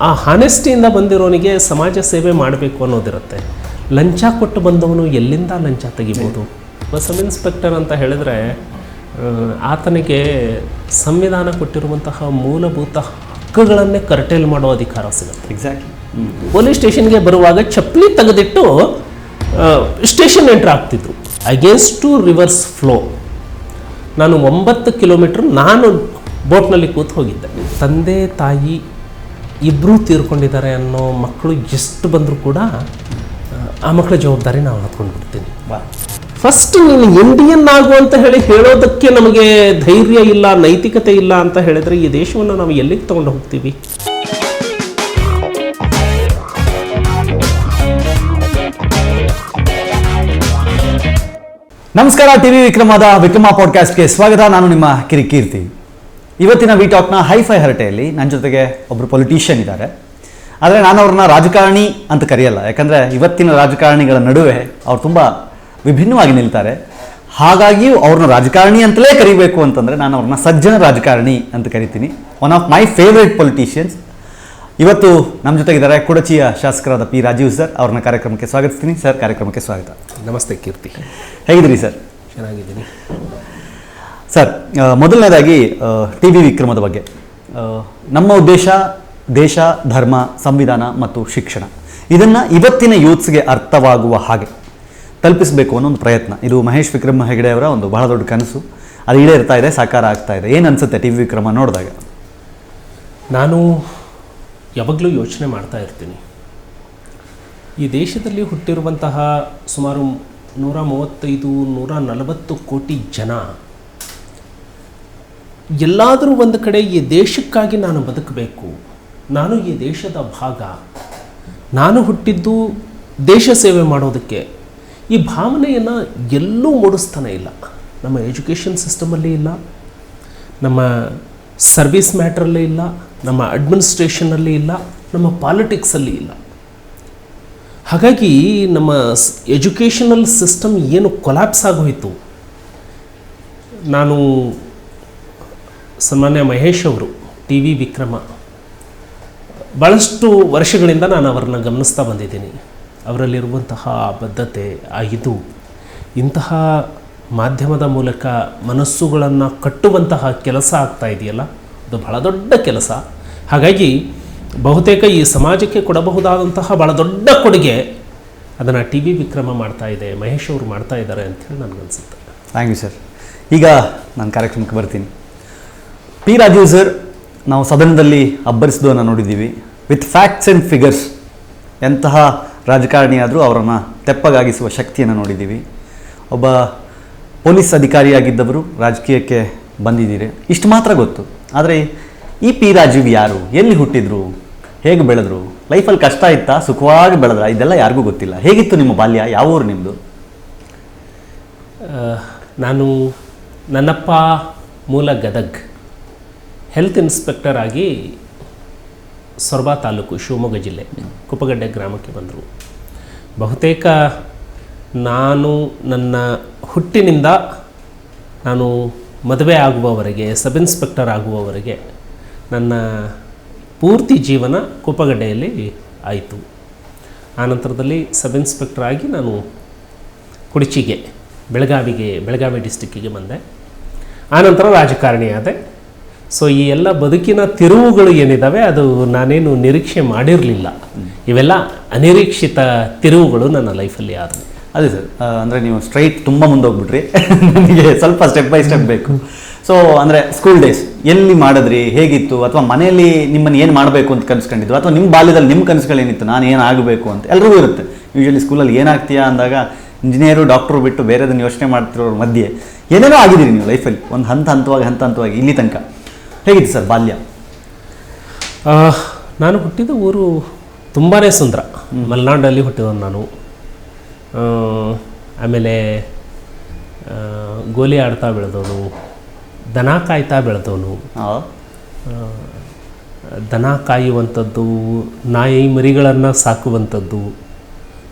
ಆ ಹಾನೆಸ್ಟಿಯಿಂದ ಬಂದಿರೋನಿಗೆ ಸಮಾಜ ಸೇವೆ ಮಾಡಬೇಕು ಅನ್ನೋದಿರುತ್ತೆ. ಲಂಚ ಕೊಟ್ಟು ಬಂದವನು ಎಲ್ಲಿಂದ ಲಂಚ ತೆಗಿಬೋದು? ಸಬ್ ಇನ್ಸ್ಪೆಕ್ಟರ್ ಅಂತ ಹೇಳಿದ್ರೆ ಆತನಿಗೆ ಸಂವಿಧಾನ ಕೊಟ್ಟಿರುವಂತಹ ಮೂಲಭೂತ ಹಕ್ಕುಗಳನ್ನೇ ಕರ್ಟೇಲ್ ಮಾಡೋ ಅಧಿಕಾರ ಸಿಗುತ್ತೆ. ಎಕ್ಸಾಕ್ಟ್ಲಿ. ಪೊಲೀಸ್ ಸ್ಟೇಷನ್ಗೆ ಬರುವಾಗ ಚಪ್ಪಲಿ ತೆಗೆದಿಟ್ಟು ಸ್ಟೇಷನ್ ಎಂಟ್ರ್ ಆಗ್ತಿದ್ರು. Against to river's flow. ನಾನು 9 ಕಿಲೋಮೀಟ್ರ್ ನಾನು ಬೋಟ್ನಲ್ಲಿ ಕೂತು ಹೋಗಿದ್ದೆ. ತಂದೆ ತಾಯಿ ಇಬ್ಬರೂ ತೀರ್ಕೊಂಡಿದ್ದಾರೆ ಅನ್ನೋ ಮಕ್ಕಳು ಎಷ್ಟು ಬಂದರೂ ಕೂಡ ಆ ಮಕ್ಕಳ ಜವಾಬ್ದಾರಿ ನಾವು ಹೊತ್ಕೊಂಡು ಬಿಡ್ತೀನಿ. ಫಸ್ಟ್ ನೀನು ಇಂಡಿಯನ್ ಆಗು ಅಂತ ಹೇಳೋದಕ್ಕೆ ನಮಗೆ ಧೈರ್ಯ ಇಲ್ಲ, ನೈತಿಕತೆ ಇಲ್ಲ ಅಂತ ಹೇಳಿದರೆ ಈ ದೇಶವನ್ನು ನಾವು ಎಲ್ಲಿಗೆ ತಗೊಂಡು ಹೋಗ್ತೀವಿ? ನಮಸ್ಕಾರ. ಟಿವಿ ವಿಕ್ರಮದ ವಿಕ್ರಮ ಪಾಡ್ಕಾಸ್ಟ್ಗೆ ಸ್ವಾಗತ. ನಾನು ನಿಮ್ಮ ಕಿರಿಕೀರ್ತಿ. ಇವತ್ತಿನ ವಿ ಟಾಕ್ನ ಹೈಫೈ ಹರಟೆಯಲ್ಲಿ ನನ್ನ ಜೊತೆಗೆ ಒಬ್ಬರು ಪೊಲಿಟಿಷಿಯನ್ ಇದ್ದಾರೆ. ಆದರೆ ನಾನು ಅವ್ರನ್ನ ರಾಜಕಾರಣಿ ಅಂತ ಕರೆಯಲ್ಲ, ಯಾಕಂದರೆ ಇವತ್ತಿನ ರಾಜಕಾರಣಿಗಳ ನಡುವೆ ಅವ್ರು ತುಂಬ ವಿಭಿನ್ನವಾಗಿ ನಿಲ್ತಾರೆ. ಹಾಗಾಗಿಯೂ ಅವ್ರನ್ನ ರಾಜಕಾರಣಿ ಅಂತಲೇ ಕರಿಬೇಕು ಅಂತಂದರೆ ನಾನು ಅವ್ರನ್ನ ಸಜ್ಜನ ರಾಜಕಾರಣಿ ಅಂತ ಕರಿತೀನಿ. One of my favourite politicians. ಇವತ್ತು ನಮ್ಮ ಜೊತೆಗಿದ್ದಾರೆ ಕುಡಚಿಯ ಶಾಸಕರಾದ ಪಿ ರಾಜೀವ್ ಸರ್. ಅವ್ರನ್ನ ಕಾರ್ಯಕ್ರಮಕ್ಕೆ ಸ್ವಾಗತಿಸ್ತೀನಿ. ಸರ್, ಕಾರ್ಯಕ್ರಮಕ್ಕೆ ಸ್ವಾಗತ. ನಮಸ್ತೆ ಕೀರ್ತಿ. ಹೇಗಿದ್ದೀರಿ ಸರ್? ಚೆನ್ನಾಗಿದ್ದೀನಿ ಸರ್. ಮೊದಲನೇದಾಗಿ ಟಿ ವಿ ವಿಕ್ರಮದ ಬಗ್ಗೆ, ನಮ್ಮ ಉದ್ದೇಶ ದೇಶ, ಧರ್ಮ, ಸಂವಿಧಾನ ಮತ್ತು ಶಿಕ್ಷಣ, ಇದನ್ನು ಇವತ್ತಿನ ಯೂತ್ಸ್ಗೆ ಅರ್ಥವಾಗುವ ಹಾಗೆ ತಲುಪಿಸಬೇಕು ಅನ್ನೋ ಒಂದು ಪ್ರಯತ್ನ. ಇದು ಮಹೇಶ್ ವಿಕ್ರಮ ಹೆಗಡೆ ಅವರ ಒಂದು ಬಹಳ ದೊಡ್ಡ ಕನಸು. ಅದು ಈಡೇರ್ತಾ ಇದೆ, ಸಾಕಾರ ಆಗ್ತಾ ಇದೆ. ಏನು ಅನಿಸುತ್ತೆ ಟಿ ವಿ ವಿಕ್ರಮ ನೋಡಿದಾಗ? ನಾನು ಯಾವಾಗಲೂ ಯೋಚನೆ ಮಾಡ್ತಾ ಇರ್ತೀನಿ, ಈ ದೇಶದಲ್ಲಿ ಹುಟ್ಟಿರುವಂತಹ ಸುಮಾರು 135-140 ಕೋಟಿ ಜನ ಎಲ್ಲಾದರೂ ಒಂದು ಕಡೆ ಈ ದೇಶಕ್ಕಾಗಿ ನಾನು ಬದುಕಬೇಕು, ನಾನು ಈ ದೇಶದ ಭಾಗ, ನಾನು ಹುಟ್ಟಿದ್ದು ದೇಶ ಸೇವೆ ಮಾಡೋದಕ್ಕೆ, ಈ ಭಾವನೆಯನ್ನು ಎಲ್ಲೂ ಮೂಡಿಸ್ತಾನೆ ಇಲ್ಲ. ನಮ್ಮ ಎಜುಕೇಷನ್ ಸಿಸ್ಟಮಲ್ಲಿ ಇಲ್ಲ, ನಮ್ಮ ಸರ್ವಿಸ್ ಮ್ಯಾಟ್ರಲ್ಲಿ ಇಲ್ಲ, ನಮ್ಮ ಅಡ್ಮಿನಿಸ್ಟ್ರೇಷನಲ್ಲಿ ಇಲ್ಲ, ನಮ್ಮ ಪಾಲಿಟಿಕ್ಸಲ್ಲಿ ಇಲ್ಲ. ಹಾಗಾಗಿ ನಮ್ಮ ಎಜುಕೇಷನಲ್ ಸಿಸ್ಟಮ್ ಏನು ಕೊಲ್ಯಾಪ್ಸ್ ಆಗೋಯಿತು. ನಾನು ಸನ್ಮಾನ್ಯ ಮಹೇಶ್ ಅವರು, ಟಿ ವಿ ವಿಕ್ರಮ, ಭಾಳಷ್ಟು ವರ್ಷಗಳಿಂದ ನಾನು ಅವರನ್ನು ಗಮನಿಸ್ತಾ ಬಂದಿದ್ದೀನಿ. ಅವರಲ್ಲಿರುವಂತಹ ಬದ್ಧತೆ, ಇಂತಹ ಮಾಧ್ಯಮದ ಮೂಲಕ ಮನಸ್ಸುಗಳನ್ನು ಕಟ್ಟುವಂತಹ ಕೆಲಸ ಆಗ್ತಾ ಇದೆಯಲ್ಲ, ಅದು ಬಹಳ ದೊಡ್ಡ ಕೆಲಸ. ಹಾಗಾಗಿ ಬಹುತೇಕ ಈ ಸಮಾಜಕ್ಕೆ ಕೊಡಬಹುದಾದಂತಹ ಭಾಳ ದೊಡ್ಡ ಕೊಡುಗೆ ಅದನ್ನು ಟಿ ವಿ ವಿಕ್ರಮ ಮಾಡ್ತಾ ಇದೆ, ಮಹೇಶ್ ಅವರು ಮಾಡ್ತಾ ಇದ್ದಾರೆ ಅಂಥೇಳಿ ನನಗನ್ಸುತ್ತೆ. Thank you sir. ಈಗ ನಾನು ಕಾರ್ಯಕ್ರಮಕ್ಕೆ ಬರ್ತೀನಿ. ಪಿ ರಾಜೀವ್ ಸರ್, ನಾವು ಸದನದಲ್ಲಿ ಅಬ್ಬರಿಸಿದನ್ನು ನೋಡಿದ್ದೀವಿ. ವಿತ್ ಫ್ಯಾಕ್ಟ್ಸ್ ಆ್ಯಂಡ್ ಫಿಗರ್ಸ್ ಎಂತಹ ರಾಜಕಾರಣಿಯಾದರೂ ಅವರನ್ನು ತೆಪ್ಪಗಾಗಿಸುವ ಶಕ್ತಿಯನ್ನು ನೋಡಿದ್ದೀವಿ. ಒಬ್ಬ ಪೊಲೀಸ್ ಅಧಿಕಾರಿಯಾಗಿದ್ದವರು ರಾಜಕೀಯಕ್ಕೆ ಬಂದಿದ್ದೀರಿ, ಇಷ್ಟು ಮಾತ್ರ ಗೊತ್ತು. ಆದರೆ ಈ ಪಿ ರಾಜೀವ್ ಯಾರು, ಎಲ್ಲಿ ಹುಟ್ಟಿದ್ರು, ಹೇಗೆ ಬೆಳೆದ್ರು, ಲೈಫಲ್ಲಿ ಕಷ್ಟ ಇತ್ತಾ, ಸುಖವಾಗಿ ಬೆಳೆದ್ರ, ಇದೆಲ್ಲ ಯಾರಿಗೂ ಗೊತ್ತಿಲ್ಲ. ಹೇಗಿತ್ತು ನಿಮ್ಮ ಬಾಲ್ಯ? ಯಾವ ಊರು ನಿಮ್ಮದು? ನನ್ನಪ್ಪ ಮೂಲ ಗದಗ್. ಹೆಲ್ತ್ ಇನ್ಸ್ಪೆಕ್ಟರ್ ಆಗಿ ಸೊರಬ ತಾಲೂಕು, ಶಿವಮೊಗ್ಗ ಜಿಲ್ಲೆ, ಕುಪ್ಪಗಡ್ಡೆ ಗ್ರಾಮಕ್ಕೆ ಬಂದರು. ಬಹುತೇಕ ನಾನು ನನ್ನ ಹುಟ್ಟಿನಿಂದ ನಾನು ಮದುವೆ ಆಗುವವರೆಗೆ, ಸಬ್ ಇನ್ಸ್ಪೆಕ್ಟರ್ ಆಗುವವರೆಗೆ ನನ್ನ ಪೂರ್ತಿ ಜೀವನ ಕುಪ್ಪಗಡ್ಡೆಯಲ್ಲಿ ಆಯಿತು. ಆನಂತರದಲ್ಲಿ ಸಬ್ ಇನ್ಸ್ಪೆಕ್ಟರ್ ಆಗಿ ನಾನು ಕುಡಚಿಗೆ, ಬೆಳಗಾವಿ ಡಿಸ್ಟಿಕ್ಕಿಗೆ ಬಂದೆ. ಆನಂತರ ರಾಜಕಾರಣಿ ಆದೆ. ಸೊ ಈ ಎಲ್ಲ ಬದುಕಿನ ತಿರುವುಗಳು ಏನಿದ್ದಾವೆ ಅದು ನಾನೇನು ನಿರೀಕ್ಷೆ ಮಾಡಿರಲಿಲ್ಲ. ಇವೆಲ್ಲ ಅನಿರೀಕ್ಷಿತ ತಿರುವುಗಳು ನನ್ನ ಲೈಫಲ್ಲಿ ಆದವು. ಅದೇ ಸರ್, ಅಂದರೆ ನೀವು ಸ್ಟ್ರೈಟ್ ತುಂಬ ಮುಂದೆ ಹೋಗ್ಬಿಟ್ರಿ. ನನಗೆ ಸ್ವಲ್ಪ ಸ್ಟೆಪ್ ಬೈ ಸ್ಟೆಪ್ ಬೇಕು. ಸೊ ಅಂದರೆ ಸ್ಕೂಲ್ ಡೇಸ್ ಎಲ್ಲಿ ಮಾಡಿದ್ರಿ, ಹೇಗಿತ್ತು? ಅಥವಾ ಮನೆಯಲ್ಲಿ ನಿಮ್ಮನ್ನು ಏನು ಮಾಡಬೇಕು ಅಂತ ಕನಸ್ಕೊಂಡಿದ್ರು, ಅಥವಾ ನಿಮ್ಮ ಬಾಲ್ಯದಲ್ಲಿ ನಿಮ್ಮ ಕನಸುಗಳೇನಿತ್ತು, ನಾನು ಏನು ಆಗಬೇಕು ಅಂತ ಎಲ್ರಿಗೂ ಇರುತ್ತೆ. ಯೂಶಲಿ ಸ್ಕೂಲಲ್ಲಿ ಏನಾಗ್ತೀಯಾ ಅಂದಾಗ ಇಂಜಿನಿಯರು, ಡಾಕ್ಟ್ರು ಬಿಟ್ಟು ಬೇರೆದನ್ನು ಯೋಚನೆ ಮಾಡ್ತಿರೋರ ಮಧ್ಯೆ ಏನೇನೋ ಆಗಿದ್ದೀರಿ ನೀವು ಲೈಫಲ್ಲಿ, ಒಂದು ಹಂತವಾಗಿ ಇಲ್ಲಿ ತನಕ. ಹೇಗಿತ್ತು ಸರ್ ಬಾಲ್ಯ? ನಾನು ಹುಟ್ಟಿದ ಊರು ತುಂಬಾ ಸುಂದರ. ಮಲೆನಾಡಲ್ಲಿ ಹುಟ್ಟಿದವನು ನಾನು. ಆಮೇಲೆ ಗೋಲಿ ಆಡ್ತಾ ಬೆಳೆದವನು, ದನ ಕಾಯ್ತಾ ಬೆಳೆದವನು. ದನ ಕಾಯುವಂಥದ್ದು, ನಾಯಿ ಮರಿಗಳನ್ನು ಸಾಕುವಂಥದ್ದು.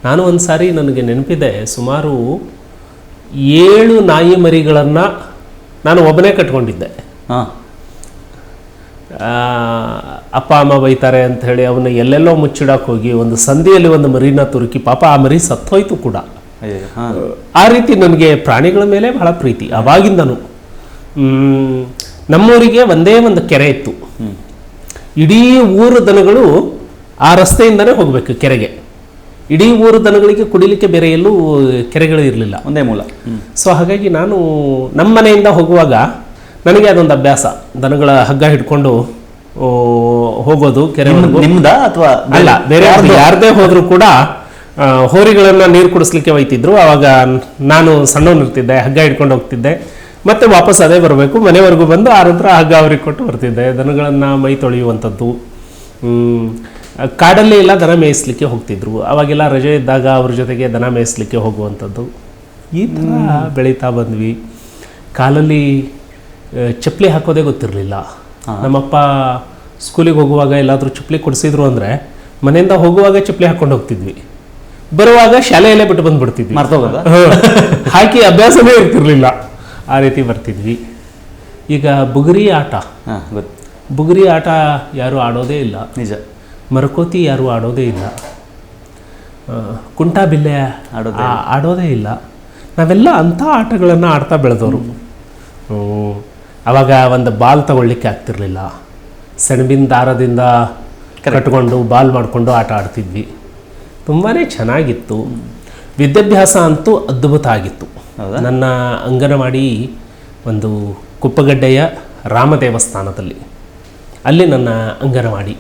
ನಾನು ಒಂದು ಸಾರಿ, ನನಗೆ ನೆನಪಿದೆ, ಸುಮಾರು 7 ನಾಯಿ ಮರಿಗಳನ್ನು ನಾನು ಒಬ್ಬನೇ ಕಟ್ಕೊಂಡಿದ್ದೆ. ಅಪ್ಪ ಅಮ್ಮ ಬೈತಾರೆ ಅಂತ ಹೇಳಿ ಅವನ್ನ ಎಲ್ಲೆಲ್ಲೋ ಮುಚ್ಚಿಡಕ್ಕೆ ಹೋಗಿ ಒಂದು ಸಂಧಿಯಲ್ಲಿ ಒಂದು ಮರಿನ ತುರುಕಿ ಪಾಪ ಆ ಮರಿ ಸತ್ತೋಯ್ತು ಕೂಡ. ಆ ರೀತಿ ನನಗೆ ಪ್ರಾಣಿಗಳ ಮೇಲೆ ಬಹಳ ಪ್ರೀತಿ ಅವಾಗಿಂದನು. ನಮ್ಮೂರಿಗೆ ಒಂದೇ ಒಂದು ಕೆರೆ ಇತ್ತು. ಇಡೀ ಊರು ದನಗಳು ಆ ರಸ್ತೆಯಿಂದನೇ ಹೋಗ್ಬೇಕು ಕೆರೆಗೆ. ಇಡೀ ಊರು ದನಗಳಿಗೆ ಕುಡಿಲಿಕ್ಕೆ ಬೇರೆ ಎಲ್ಲೂ ಕೆರೆಗಳು ಇರಲಿಲ್ಲ, ಒಂದೇ ಮೂಲ. ಸೊ ಹಾಗಾಗಿ ನಾನು ನಮ್ಮ ಮನೆಯಿಂದ ಹೋಗುವಾಗ ನನಗೆ ಅದೊಂದು ಅಭ್ಯಾಸ, ದನಗಳ ಹಗ್ಗ ಹಿಡ್ಕೊಂಡು ಹೋಗೋದು ಕೆರೆವರೆಗೂ. ನಿಮ್ದಾ ಅಥವಾ ಅಲ್ಲ, ಬೇರೆ ಯಾರದೇ ಹೋದ್ರು ಕೂಡ ಹೋರಿಗಳನ್ನ ನೀರು ಕುಡಿಸ್ಲಿಕ್ಕೆ ಒಯ್ತಿದ್ರು. ಅವಾಗ ನಾನು ಸಣ್ಣವನಿರ್ತಿದ್ದೆ, ಹಗ್ಗ ಹಿಡ್ಕೊಂಡು ಹೋಗ್ತಿದ್ದೆ, ಮತ್ತೆ ವಾಪಸ್ ಅದೇ ಬರಬೇಕು. ಮನೆವರೆಗೂ ಬಂದು ಆ ನಂತರ ಹಗ್ಗ ಅವ್ರಿಗೆ ಕೊಟ್ಟು ಬರ್ತಿದ್ದೆ. ದನಗಳನ್ನು ಮೈ ತೊಳೆಯುವಂಥದ್ದು. ಕಾಡಲ್ಲಿ ಎಲ್ಲ ದನ ಮೇಯಿಸ್ಲಿಕ್ಕೆ ಹೋಗ್ತಿದ್ರು. ಅವಾಗೆಲ್ಲ ರಜೆ ಇದ್ದಾಗ ಅವ್ರ ಜೊತೆಗೆ ದನ ಮೇಯಿಸ್ಲಿಕ್ಕೆ ಹೋಗುವಂಥದ್ದು. ಈ ಥರ ಬೆಳೀತಾ ಬಂದ್ವಿ. ಕಾಲಲ್ಲಿ ಚಪ್ಪಲಿ ಹಾಕೋದೇ ಗೊತ್ತಿರಲಿಲ್ಲ. ನಮ್ಮಪ್ಪ ಸ್ಕೂಲಿಗೆ ಹೋಗುವಾಗ ಎಲ್ಲಾದರೂ ಚಪ್ಪಲಿ ಕೊಡಿಸಿದ್ರು ಅಂದರೆ ಮನೆಯಿಂದ ಹೋಗುವಾಗ ಚಪ್ಪಲಿ ಹಾಕ್ಕೊಂಡು ಹೋಗ್ತಿದ್ವಿ, ಬರುವಾಗ ಶಾಲೆಯಲ್ಲೇ ಬಿಟ್ಟು ಬಂದ್ಬಿಡ್ತಿದ್ವಿ. ಹಾಕಿ ಅಭ್ಯಾಸವೇ ಇರ್ತಿರ್ಲಿಲ್ಲ, ಆ ರೀತಿ ಬರ್ತಿದ್ವಿ. ಈಗ ಬುಗುರಿ ಆಟ, ಬುಗುರಿ ಆಟ ಯಾರು ಆಡೋದೇ ಇಲ್ಲ. ನಿಜ. ಮರಕೋತಿ ಯಾರು ಆಡೋದೇ ಇಲ್ಲ. ಕುಂಟಾ ಬಿಲ್ಲೆ ಆಡೋದೇ ಇಲ್ಲ. ನಾವೆಲ್ಲ ಅಂಥ ಆಟಗಳನ್ನು ಆಡ್ತಾ ಬೆಳೆದವರು. ಅವಾಗ ಒಂದು ಬಾಲ್ ತಗೊಳ್ಳಿಕ್ಕೆ ಆಗ್ತಿರ್ಲಿಲ್ಲ. ಸೆಣಬಿನ ದಾರದಿಂದ ಕಟ್ಕೊಂಡು ಬಾಲ್ ಮಾಡಿಕೊಂಡು ಆಟ ಆಡ್ತಿದ್ವಿ. ತುಂಬಾ ಚೆನ್ನಾಗಿತ್ತು. ವಿದ್ಯಾಭ್ಯಾಸ ಅಂತೂ ಅದ್ಭುತ ಆಗಿತ್ತು. ನನ್ನ ಅಂಗನವಾಡಿ ಒಂದು ಕುಪ್ಪಗಡ್ಡೆಯ ರಾಮ ದೇವಸ್ಥಾನದಲ್ಲಿ, ಅಲ್ಲಿ ನನ್ನ ಅಂಗನವಾಡಿ.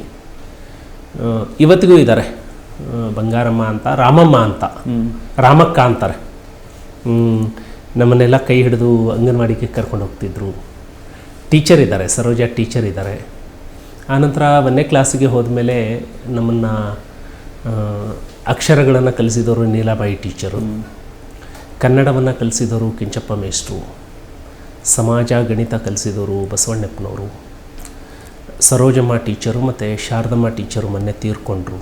ಇವತ್ತಿಗೂ ಇದ್ದಾರೆ. ಬಂಗಾರಮ್ಮ ಅಂತ, ರಾಮಮ್ಮ ಅಂತ, ರಾಮಕ್ಕ ಅಂತಾರೆ. ನಮ್ಮನ್ನೆಲ್ಲ ಕೈ ಹಿಡಿದು ಅಂಗನವಾಡಿಗೆ ಕರ್ಕೊಂಡು ಹೋಗ್ತಿದ್ರು. ಟೀಚರ್ ಇದ್ದಾರೆ, ಸರೋಜಾ ಟೀಚರ್ ಇದ್ದಾರೆ. ಆನಂತರ 1ನೇ ಕ್ಲಾಸಿಗೆ ಹೋದ್ಮೇಲೆ ನಮ್ಮನ್ನು ಅಕ್ಷರಗಳನ್ನು ಕಲಿಸಿದವರು ನೀಲಾಬಾಯಿ ಟೀಚರು, ಕನ್ನಡವನ್ನು ಕಲಿಸಿದವರು ಕೆಂಚಪ್ಪ ಮೇಷ್ಟ್ರು, ಸಮಾಜ ಗಣಿತ ಕಲಿಸಿದವರು ಬಸವಣ್ಣಪ್ಪನವರು, ಸರೋಜಮ್ಮ ಟೀಚರು ಮತ್ತು ಶಾರದಮ್ಮ ಟೀಚರು ಮೊನ್ನೆ ತೀರ್ಕೊಂಡ್ರು.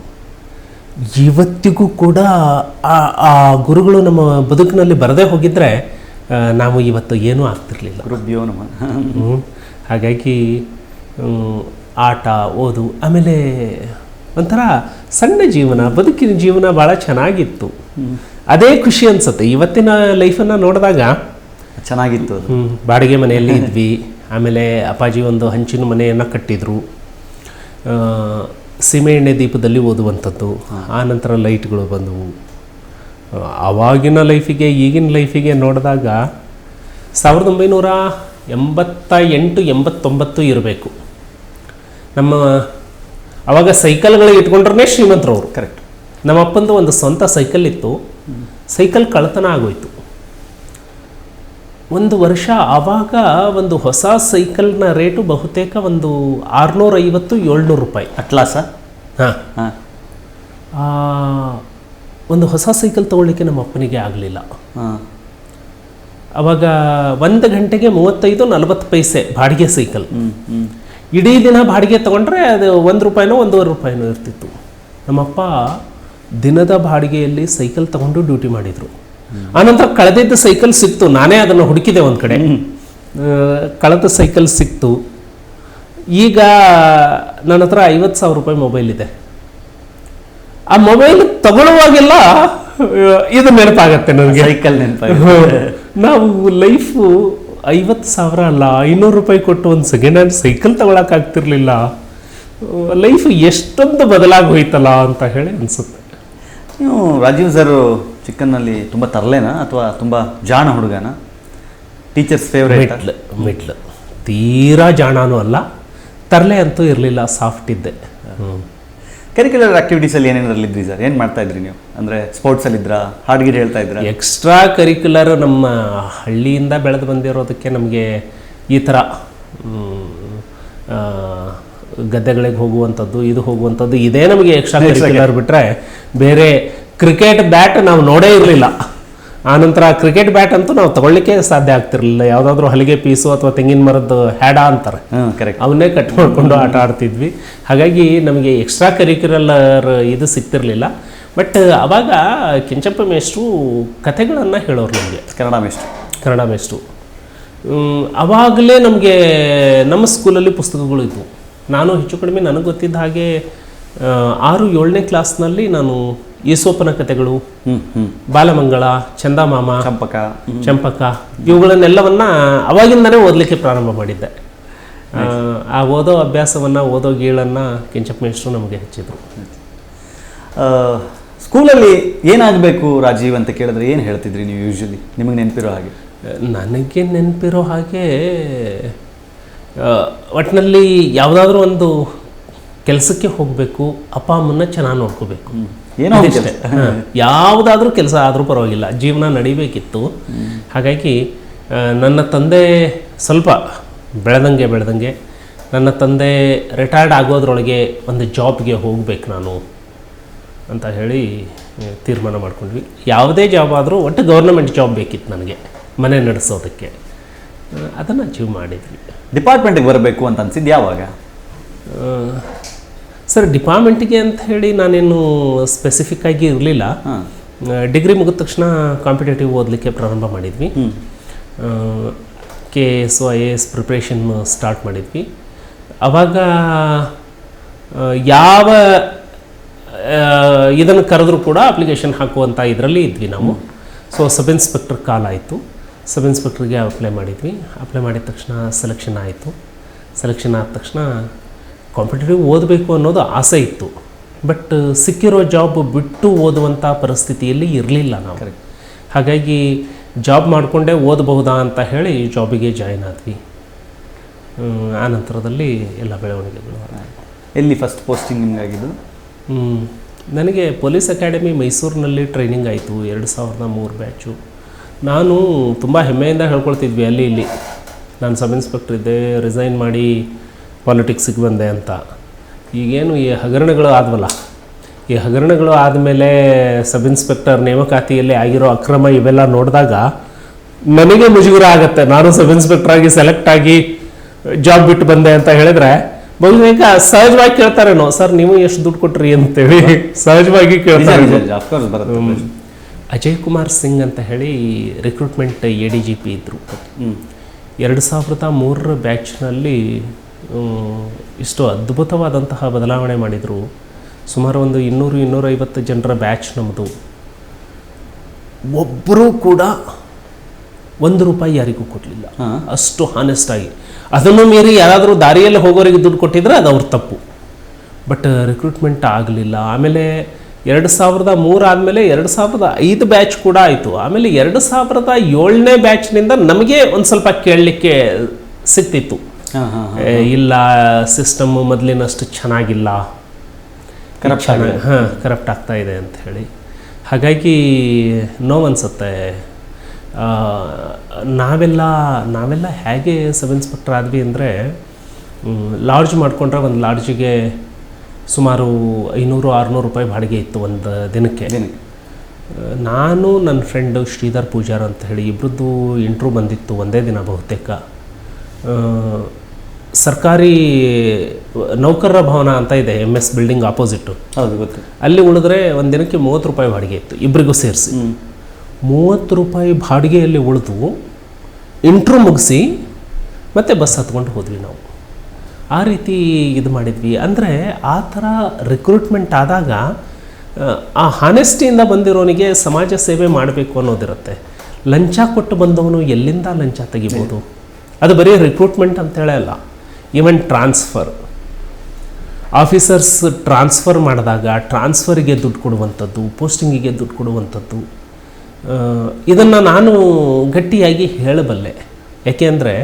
ಇವತ್ತಿಗೂ ಕೂಡ ಆ ಗುರುಗಳು ನಮ್ಮ ಬದುಕಿನಲ್ಲಿ ಬರದೇ ಹೋಗಿದ್ದರೆ ನಾವು ಇವತ್ತು ಏನೂ ಆಗ್ತಿರ್ಲಿಲ್ಲ. ಹಾಗಾಗಿ ಆಟ, ಓದು, ಆಮೇಲೆ ಒಂಥರ ಸಣ್ಣ ಜೀವನ, ಬದುಕಿನ ಜೀವನ ಭಾಳ ಚೆನ್ನಾಗಿತ್ತು. ಅದೇ ಖುಷಿ ಅನಿಸುತ್ತೆ ಇವತ್ತಿನ ಲೈಫನ್ನು ನೋಡಿದಾಗ. ಚೆನ್ನಾಗಿತ್ತು. ಬಾಡಿಗೆ ಮನೆಯಲ್ಲಿ ಇದ್ವಿ. ಆಮೇಲೆ ಅಪ್ಪಾಜಿ ಒಂದು ಹಂಚಿನ ಮನೆಯನ್ನು ಕಟ್ಟಿದ್ರು. ಸೀಮೆ ಎಣ್ಣೆ ದೀಪದಲ್ಲಿ ಓದುವಂಥದ್ದು. ಆ ನಂತರ ಲೈಟ್ಗಳು ಬಂದವು. ಆವಾಗಿನ ಲೈಫಿಗೆ ಈಗಿನ ಲೈಫಿಗೆ ನೋಡಿದಾಗ 1988, 89 ಇರಬೇಕು. ನಮ್ಮ ಅವಾಗ ಸೈಕಲ್ಗಳು ಇಟ್ಕೊಂಡ್ರೆ ಶ್ರೀಮಂತರವರು. ಕರೆಕ್ಟ್. ನಮ್ಮ ಅಪ್ಪಂದು ಒಂದು ಸ್ವಂತ ಸೈಕಲ್ ಇತ್ತು. ಸೈಕಲ್ ಕಳ್ಳತನ ಆಗೋಯ್ತು. ಒಂದು ವರ್ಷ ಆವಾಗ ಒಂದು ಹೊಸ ಸೈಕಲ್ನ ರೇಟು ಬಹುತೇಕ ಒಂದು 650-700 ರೂಪಾಯಿ. ಅಟ್ಲಾಸ. ಹಾಂ. ಒಂದು ಹೊಸ ಸೈಕಲ್ ತೊಗೊಳ್ಳಿಕ್ಕೆ ನಮ್ಮ ಅಪ್ಪನಿಗೆ ಆಗಲಿಲ್ಲ. ಅವಾಗ 1 ಗಂಟೆಗೆ 35-40 ಪೈಸೆ ಬಾಡಿಗೆ ಸೈಕಲ್. ಇಡೀ ದಿನ ಬಾಡಿಗೆ ತೊಗೊಂಡ್ರೆ ಅದು 1 ರೂಪಾಯಿನೋ 1.5 ರೂಪಾಯಿನೋ ಇರ್ತಿತ್ತು. ನಮ್ಮಪ್ಪ ದಿನದ ಬಾಡಿಗೆಯಲ್ಲಿ ಸೈಕಲ್ ತಗೊಂಡು ಡ್ಯೂಟಿ ಮಾಡಿದರು. ಆನಂತರ ಕಳೆದಿದ್ದ ಸೈಕಲ್ ಸಿಕ್ತು. ನಾನೇ ಅದನ್ನು ಹುಡುಕಿದೆ ಒಂದು ಕಡೆ. ಕಳೆದ ಸೈಕಲ್ ಸಿಕ್ತು. ಈಗ ನನ್ನ ಹತ್ರ 50,000 ರೂಪಾಯಿ ಮೊಬೈಲ್ ಇದೆ. ಆ ಮೊಬೈಲ್ ತಗೊಳ್ಳುವಾಗೆಲ್ಲ ಇದು ನೆನಪಾಗತ್ತೆ ನನಗೆ. ಸೈಕಲ್ ನೆನಪಾಗುತ್ತೆ. ನಾವು ಲೈಫು 50,000 ಅಲ್ಲ 500 ರೂಪಾಯಿ ಕೊಟ್ಟು ಒಂದು ಸೆಕೆಂಡ್ ಹ್ಯಾಂಡ್ ಸೈಕಲ್ ತಗೊಳಕ್ಕಾಗ್ತಿರ್ಲಿಲ್ಲ. ಲೈಫ್ ಎಷ್ಟೊಂದು ಬದಲಾಗಿ ಹೋಯ್ತಲ್ಲ ಅಂತ ಹೇಳಿ ಅನಿಸುತ್ತೆ. ನೀವು ರಾಜೀವ್ ಸರ್ ಚಿಕ್ಕನ್ನಲ್ಲಿ ತುಂಬ ತರಲೆನಾ ಅಥವಾ ತುಂಬ ಜಾಣ ಹುಡುಗನ? Teachers favourite? ಮಿಡ್ಲ್. ತೀರಾ ಜಾಣನೂ ಅಲ್ಲ, ತರಲೆ ಅಂತೂ ಇರಲಿಲ್ಲ, ಸಾಫ್ಟ್ ಇದ್ದೆ. ಕರಿಕ್ಯುಲರ್ ಆಕ್ಟಿವಿಟೀಸಲ್ಲಿ ಏನೇನರಲ್ಲಿದ್ರಿ ಸರ್? ಏನು ಮಾಡ್ತಾ ಇದ್ರಿ ನೀವು? ಅಂದರೆ ಸ್ಪೋರ್ಟ್ಸಲ್ಲಿದ್ರಾ, ಹಾಡ್ಗಿರಿ ಹೇಳ್ತಾ ಇದ್ರಾ? ಎಕ್ಸ್ಟ್ರಾ ಕರಿಕ್ಯುಲರ್ ನಮ್ಮ ಹಳ್ಳಿಯಿಂದ ಬೆಳೆದು ಬಂದಿರೋದಕ್ಕೆ ನಮಗೆ ಈ ಥರ ಗದ್ದೆಗಳಿಗೆ ಹೋಗುವಂಥದ್ದು, ಇದು ಹೋಗುವಂಥದ್ದು, ಇದೇ ನಮಗೆ ಎಕ್ಸ್ಟ್ರಾ ಕರಿಕ್ಯುಲರ್. ಬಿಟ್ಟರೆ ಬೇರೆ ಕ್ರಿಕೆಟ್ ಬ್ಯಾಟ್ ನಾವು ನೋಡೇ ಇರಲಿಲ್ಲ. ಆನಂತರ ಕ್ರಿಕೆಟ್ ಬ್ಯಾಟ್ ಅಂತೂ ನಾವು ತಗೊಳ್ಳಿಕ್ಕೆ ಸಾಧ್ಯ ಆಗ್ತಿರ್ಲಿಲ್ಲ. ಯಾವುದಾದ್ರೂ ಹಲಿಗೆ ಪೀಸು ಅಥವಾ ತೆಂಗಿನ ಮರದ ಹ್ಯಾಡ ಅಂತಾರೆ, ಅವನ್ನೇ ಕಟ್ ಮಾಡಿಕೊಂಡು ಆಟ ಆಡ್ತಿದ್ವಿ. ಹಾಗಾಗಿ ನಮಗೆ ಎಕ್ಸ್ಟ್ರಾ ಕರಿಕ್ಯುಲರ್ ಇದು ಸಿಗ್ತಿರ್ಲಿಲ್ಲ. ಬಟ್ ಅವಾಗ ಕೆಂಚಪ್ಪ ಮೇಷ್ಟ್ರು ಕಥೆಗಳನ್ನು ಹೇಳೋರು ನಮಗೆ. ಕನ್ನಡ ಮೇಷ್ಟ್ರು. ಆವಾಗಲೇ ನಮಗೆ ನಮ್ಮ ಸ್ಕೂಲಲ್ಲಿ ಪುಸ್ತಕಗಳು ಇದ್ವು. ನಾನು ಹೆಚ್ಚು ಕಡಿಮೆ ನನಗೆ ಗೊತ್ತಿದ್ದ ಹಾಗೆ 6-7ನೇ ಕ್ಲಾಸ್ನಲ್ಲಿ ನಾನು ಈಸೋಪನ ಕಥೆಗಳು, ಬಾಲಮಂಗಳ, ಚಂದಮಾಮ, ಚಂಪಕ ಇವುಗಳನ್ನೆಲ್ಲವನ್ನ ಅವಾಗಿಂದನೇ ಓದಲಿಕ್ಕೆ ಪ್ರಾರಂಭ ಮಾಡಿದ್ದೆ. ಆ ಓದೋ ಅಭ್ಯಾಸವನ್ನು, ಓದೋ ಗೀಳನ್ನು ಕೆಂಚಪ್ಪ ಮೇಷ್ಟ್ರು ನಮಗೆ ಹಚ್ಚಿದ್ರು. ಸ್ಕೂಲಲ್ಲಿ ಏನಾಗಬೇಕು ರಾಜೀವ್ ಅಂತ ಕೇಳಿದ್ರೆ ಏನು ಹೇಳ್ತಿದ್ರಿ ನೀವು ಯೂಶ್ವಲಿ, ನಿಮಗೆ ನೆನಪಿರೋ ಹಾಗೆ? ನನಗೆ ನೆನಪಿರೋ ಹಾಗೆ ಒಟ್ಟಿನಲ್ಲಿ ಯಾವುದಾದ್ರೂ ಒಂದು ಕೆಲಸಕ್ಕೆ ಹೋಗಬೇಕು, ಅಪ್ಪ ಅಮ್ಮನ್ನ ಚೆನ್ನಾಗಿ ನೋಡ್ಕೋಬೇಕು, ಏನೋ ಇಷ್ಟೇ. ಯಾವುದಾದ್ರೂ ಕೆಲಸ ಆದರೂ ಪರವಾಗಿಲ್ಲ, ಜೀವನ ನಡಿಬೇಕಿತ್ತು. ಹಾಗಾಗಿ ನನ್ನ ತಂದೆ ಸ್ವಲ್ಪ ಬೆಳೆದಂಗೆ ನನ್ನ ತಂದೆ ರಿಟೈರ್ಡ್ ಆಗೋದ್ರೊಳಗೆ ಒಂದು ಜಾಬ್ಗೆ ಹೋಗ್ಬೇಕು ನಾನು ಅಂತ ಹೇಳಿ ತೀರ್ಮಾನ ಮಾಡ್ಕೊಂಡ್ವಿ. ಯಾವುದೇ ಜಾಬ್ ಆದರೂ ಒಟ್ಟು ಗೌರ್ನಮೆಂಟ್ ಜಾಬ್ ಬೇಕಿತ್ತು ನನಗೆ ಮನೆ ನಡೆಸೋದಕ್ಕೆ. ಅದನ್ನು ಅಚೀವ್ ಮಾಡಿದ್ವಿ. ಡಿಪಾರ್ಟ್ಮೆಂಟಿಗೆ ಬರಬೇಕು ಅಂತ ಅನ್ಸಿದ್ದು ಯಾವಾಗ ಸರ್? ಡಿಪಾರ್ಟ್ಮೆಂಟಿಗೆ ಅಂತ ಹೇಳಿ ನಾನೇನು ಸ್ಪೆಸಿಫಿಕ್ ಆಗಿ ಇರಲಿಲ್ಲ. ಡಿಗ್ರಿ ಮುಗಿದ ತಕ್ಷಣ ಕಾಂಪಿಟೇಟಿವ್ ಓದಲಿಕ್ಕೆ ಪ್ರಾರಂಭ ಮಾಡಿದ್ವಿ. KS IAS ಪ್ರಿಪ್ರೇಷನ್ ಸ್ಟಾರ್ಟ್ ಮಾಡಿದ್ವಿ. ಆವಾಗ ಯಾವ ಇದನ್ನು ಕರೆದ್ರೂ ಕೂಡ ಅಪ್ಲಿಕೇಶನ್ ಹಾಕುವಂಥ ಇದರಲ್ಲಿ ಇದ್ವಿ ನಾವು. ಸೊ ಸಬ್ ಇನ್ಸ್ಪೆಕ್ಟರ್ ಕಾಲ್ ಆಯಿತು. ಸಬ್ ಇನ್ಸ್ಪೆಕ್ಟ್ರಿಗೆ ಅಪ್ಲೈ ಮಾಡಿದ್ವಿ. ಅಪ್ಲೈ ಮಾಡಿದ ತಕ್ಷಣ ಸೆಲೆಕ್ಷನ್ ಆಯಿತು. ಸೆಲೆಕ್ಷನ್ ಆದ ತಕ್ಷಣ ಕಾಂಪಿಟೇಟಿವ್ ಓದಬೇಕು ಅನ್ನೋದು ಆಸೆ ಇತ್ತು. ಬಟ್ ಸಿಕ್ಕಿರೋ ಜಾಬ್ ಬಿಟ್ಟು ಓದುವಂಥ ಪರಿಸ್ಥಿತಿಯಲ್ಲಿ ಇರಲಿಲ್ಲ ನಾವು. ಹಾಗಾಗಿ ಜಾಬ್ ಮಾಡಿಕೊಂಡೇ ಓದಬಹುದಾ ಅಂತ ಹೇಳಿ ಜಾಬಿಗೆ ಜಾಯ್ನ್ ಆದ್ವಿ. ಆ ನಂತರದಲ್ಲಿ ಎಲ್ಲ ಬೆಳವಣಿಗೆಗಳು. ಎಲ್ಲಿ ಫಸ್ಟ್ ಪೋಸ್ಟಿಂಗ್ ನಿಮಗಾಗಿದ್ದು? ನನಗೆ ಪೊಲೀಸ್ ಅಕಾಡೆಮಿ ಮೈಸೂರಿನಲ್ಲಿ ಟ್ರೈನಿಂಗ್ ಆಯಿತು. 2003 ಬ್ಯಾಚು. ನಾನು ತುಂಬ ಹೆಮ್ಮೆಯಿಂದ ಹೇಳ್ಕೊಳ್ತಿದ್ವಿ ಅಲ್ಲಿ ಇಲ್ಲಿ, ನಾನು ಸಬ್ ಇನ್ಸ್ಪೆಕ್ಟರ್ ಇದ್ದೆ, ರಿಸೈನ್ ಮಾಡಿ ಪಾಲಿಟಿಕ್ಸಿಗೆ ಬಂದೆ ಅಂತ. ಈಗೇನು ಈ ಹಗರಣಗಳು ಆದವಲ್ಲ, ಈ ಹಗರಣಗಳು ಆದಮೇಲೆ ಸಬ್ ಇನ್ಸ್ಪೆಕ್ಟರ್ ನೇಮಕಾತಿಯಲ್ಲಿ ಆಗಿರೋ ಅಕ್ರಮ ಇವೆಲ್ಲ ನೋಡಿದಾಗ ನನಗೆ ಮುಜುಗರ ಆಗುತ್ತೆ. ನಾನು ಸಬ್ ಇನ್ಸ್ಪೆಕ್ಟರ್ ಆಗಿ ಸೆಲೆಕ್ಟ್ ಆಗಿ ಜಾಬ್ ಬಿಟ್ಟು ಬಂದೆ ಅಂತ ಹೇಳಿದ್ರೆ ಬಹುತೇಕ ಸಹಜವಾಗಿ ಕೇಳ್ತಾರೇನೋ, ಸರ್ ನೀವು ಎಷ್ಟು ದುಡ್ಡು ಕೊಟ್ರಿ ಅಂತೇಳಿ ಸಹಜವಾಗಿ ಕೇಳ್ತಾರೆ. ಅಜಯ್ ಕುಮಾರ್ ಸಿಂಗ್ ಅಂತ ಹೇಳಿ ರಿಕ್ರೂಟ್ಮೆಂಟ್ ADGP ಇದ್ದರು. 2003 ಬ್ಯಾಚ್ನಲ್ಲಿ ಇಷ್ಟು ಅದ್ಭುತವಾದಂತಹ ಬದಲಾವಣೆ ಮಾಡಿದರು. ಸುಮಾರು ಒಂದು 200-250 ಜನರ ಬ್ಯಾಚ್ ನಮ್ಮದು. ಒಬ್ಬರೂ ಕೂಡ ₹1 ಯಾರಿಗೂ ಕೊಡಲಿಲ್ಲ. ಅಷ್ಟು ಹಾನೆಸ್ಟ್ ಆಗಿ. ಅದನ್ನು ಮೀರಿ ಯಾರಾದರೂ ದಾರಿಯಲ್ಲಿ ಹೋಗೋರಿಗೆ ದುಡ್ಡು ಕೊಟ್ಟಿದ್ರೆ ಅದು ಅವ್ರ ತಪ್ಪು. ಬಟ್ ರಿಕ್ರೂಟ್ಮೆಂಟ್ ಆಗಲಿಲ್ಲ. ಆಮೇಲೆ 2003 ಆದಮೇಲೆ 2005 ಬ್ಯಾಚ್ ಕೂಡ ಆಯಿತು. ಆಮೇಲೆ 2007ನೇ ಬ್ಯಾಚ್ನಿಂದ ನಮಗೆ ಒಂದು ಸ್ವಲ್ಪ ಕೇಳಲಿಕ್ಕೆ ಸಿಗ್ತಿತ್ತು, ಇಲ್ಲ ಸಿಸ್ಟಮ್ ಮೊದಲಿನಷ್ಟು ಚೆನ್ನಾಗಿಲ್ಲ, ಕರಪ್ಟ್ ಆಗ್ತಾ ಇದೆ ಅಂತ ಹೇಳಿ. ಹಾಗಾಗಿ ನೋವನ್ಸುತ್ತೆ. ನಾವೆಲ್ಲ ಹೇಗೆ ಸಬ್ ಇನ್ಸ್ಪೆಕ್ಟರ್ ಆದ್ವಿ ಅಂದರೆ, ಲಾಡ್ಜ್ ಮಾಡಿಕೊಂಡ್ರೆ ಒಂದು ಲಾಡ್ಜಿಗೆ ಸುಮಾರು ₹500-600 ಬಾಡಿಗೆ ಇತ್ತು ಒಂದು ದಿನಕ್ಕೆ. ನಾನು ನನ್ನ ಫ್ರೆಂಡು ಶ್ರೀಧರ್ ಪೂಜಾರ್ ಅಂತ ಹೇಳಿ ಇಬ್ಬರದ್ದು ಇಂಟ್ರ್ಯೂ ಬಂದಿತ್ತು ಒಂದೇ ದಿನ. ಬಹುತೇಕ ಸರ್ಕಾರಿ ನೌಕರರ ಭವನ ಅಂತ ಇದೆ, MS ಬಿಲ್ಡಿಂಗ್ ಆಪೋಸಿಟ್ಟು. ಹೌದು, ಗೊತ್ತು. ಅಲ್ಲಿ ಉಳಿದ್ರೆ ಒಂದು ದಿನಕ್ಕೆ ₹30 ಬಾಡಿಗೆ ಇತ್ತು ಇಬ್ಬರಿಗೂ ಸೇರಿಸಿ. ₹30 ಬಾಡಿಗೆಯಲ್ಲಿ ಉಳಿದು ಇಂಟ್ರ್ಯೂ ಮುಗಿಸಿ ಮತ್ತೆ ಬಸ್ ಹತ್ಕೊಂಡು ಹೋದ್ವಿ ನಾವು. ಆ ರೀತಿ ಇದು ಮಾಡಿದ್ವಿ. ಅಂದರೆ ಆ ಥರ ರಿಕ್ರೂಟ್ಮೆಂಟ್ ಆದಾಗ ಆ ಹಾನೆಸ್ಟಿಯಿಂದ ಬಂದಿರೋನಿಗೆ ಸಮಾಜ ಸೇವೆ ಮಾಡಬೇಕು ಅನ್ನೋದಿರುತ್ತೆ. ಲಂಚ ಕೊಟ್ಟು ಬಂದವನು ಎಲ್ಲಿಂದ ಲಂಚ ತೆಗಿಬೋದು? ಅದು ಬರೀ ರಿಕ್ರೂಟ್ಮೆಂಟ್ ಅಂತೇಳಿ ಅಲ್ಲ, ಈವನ್ ಟ್ರಾನ್ಸ್ಫರ್, ಆಫೀಸರ್ಸ್ ಟ್ರಾನ್ಸ್ಫರ್ ಮಾಡಿದಾಗ ಟ್ರಾನ್ಸ್ಫರಿಗೆ ದುಡ್ಡು ಕೊಡುವಂಥದ್ದು, ಪೋಸ್ಟಿಂಗಿಗೆ ದುಡ್ಡು ಕೊಡುವಂಥದ್ದು, ಇದನ್ನು ನಾನು ಗಟ್ಟಿಯಾಗಿ ಹೇಳಬಲ್ಲೆ. ಯಾಕೆ ಅಂದರೆ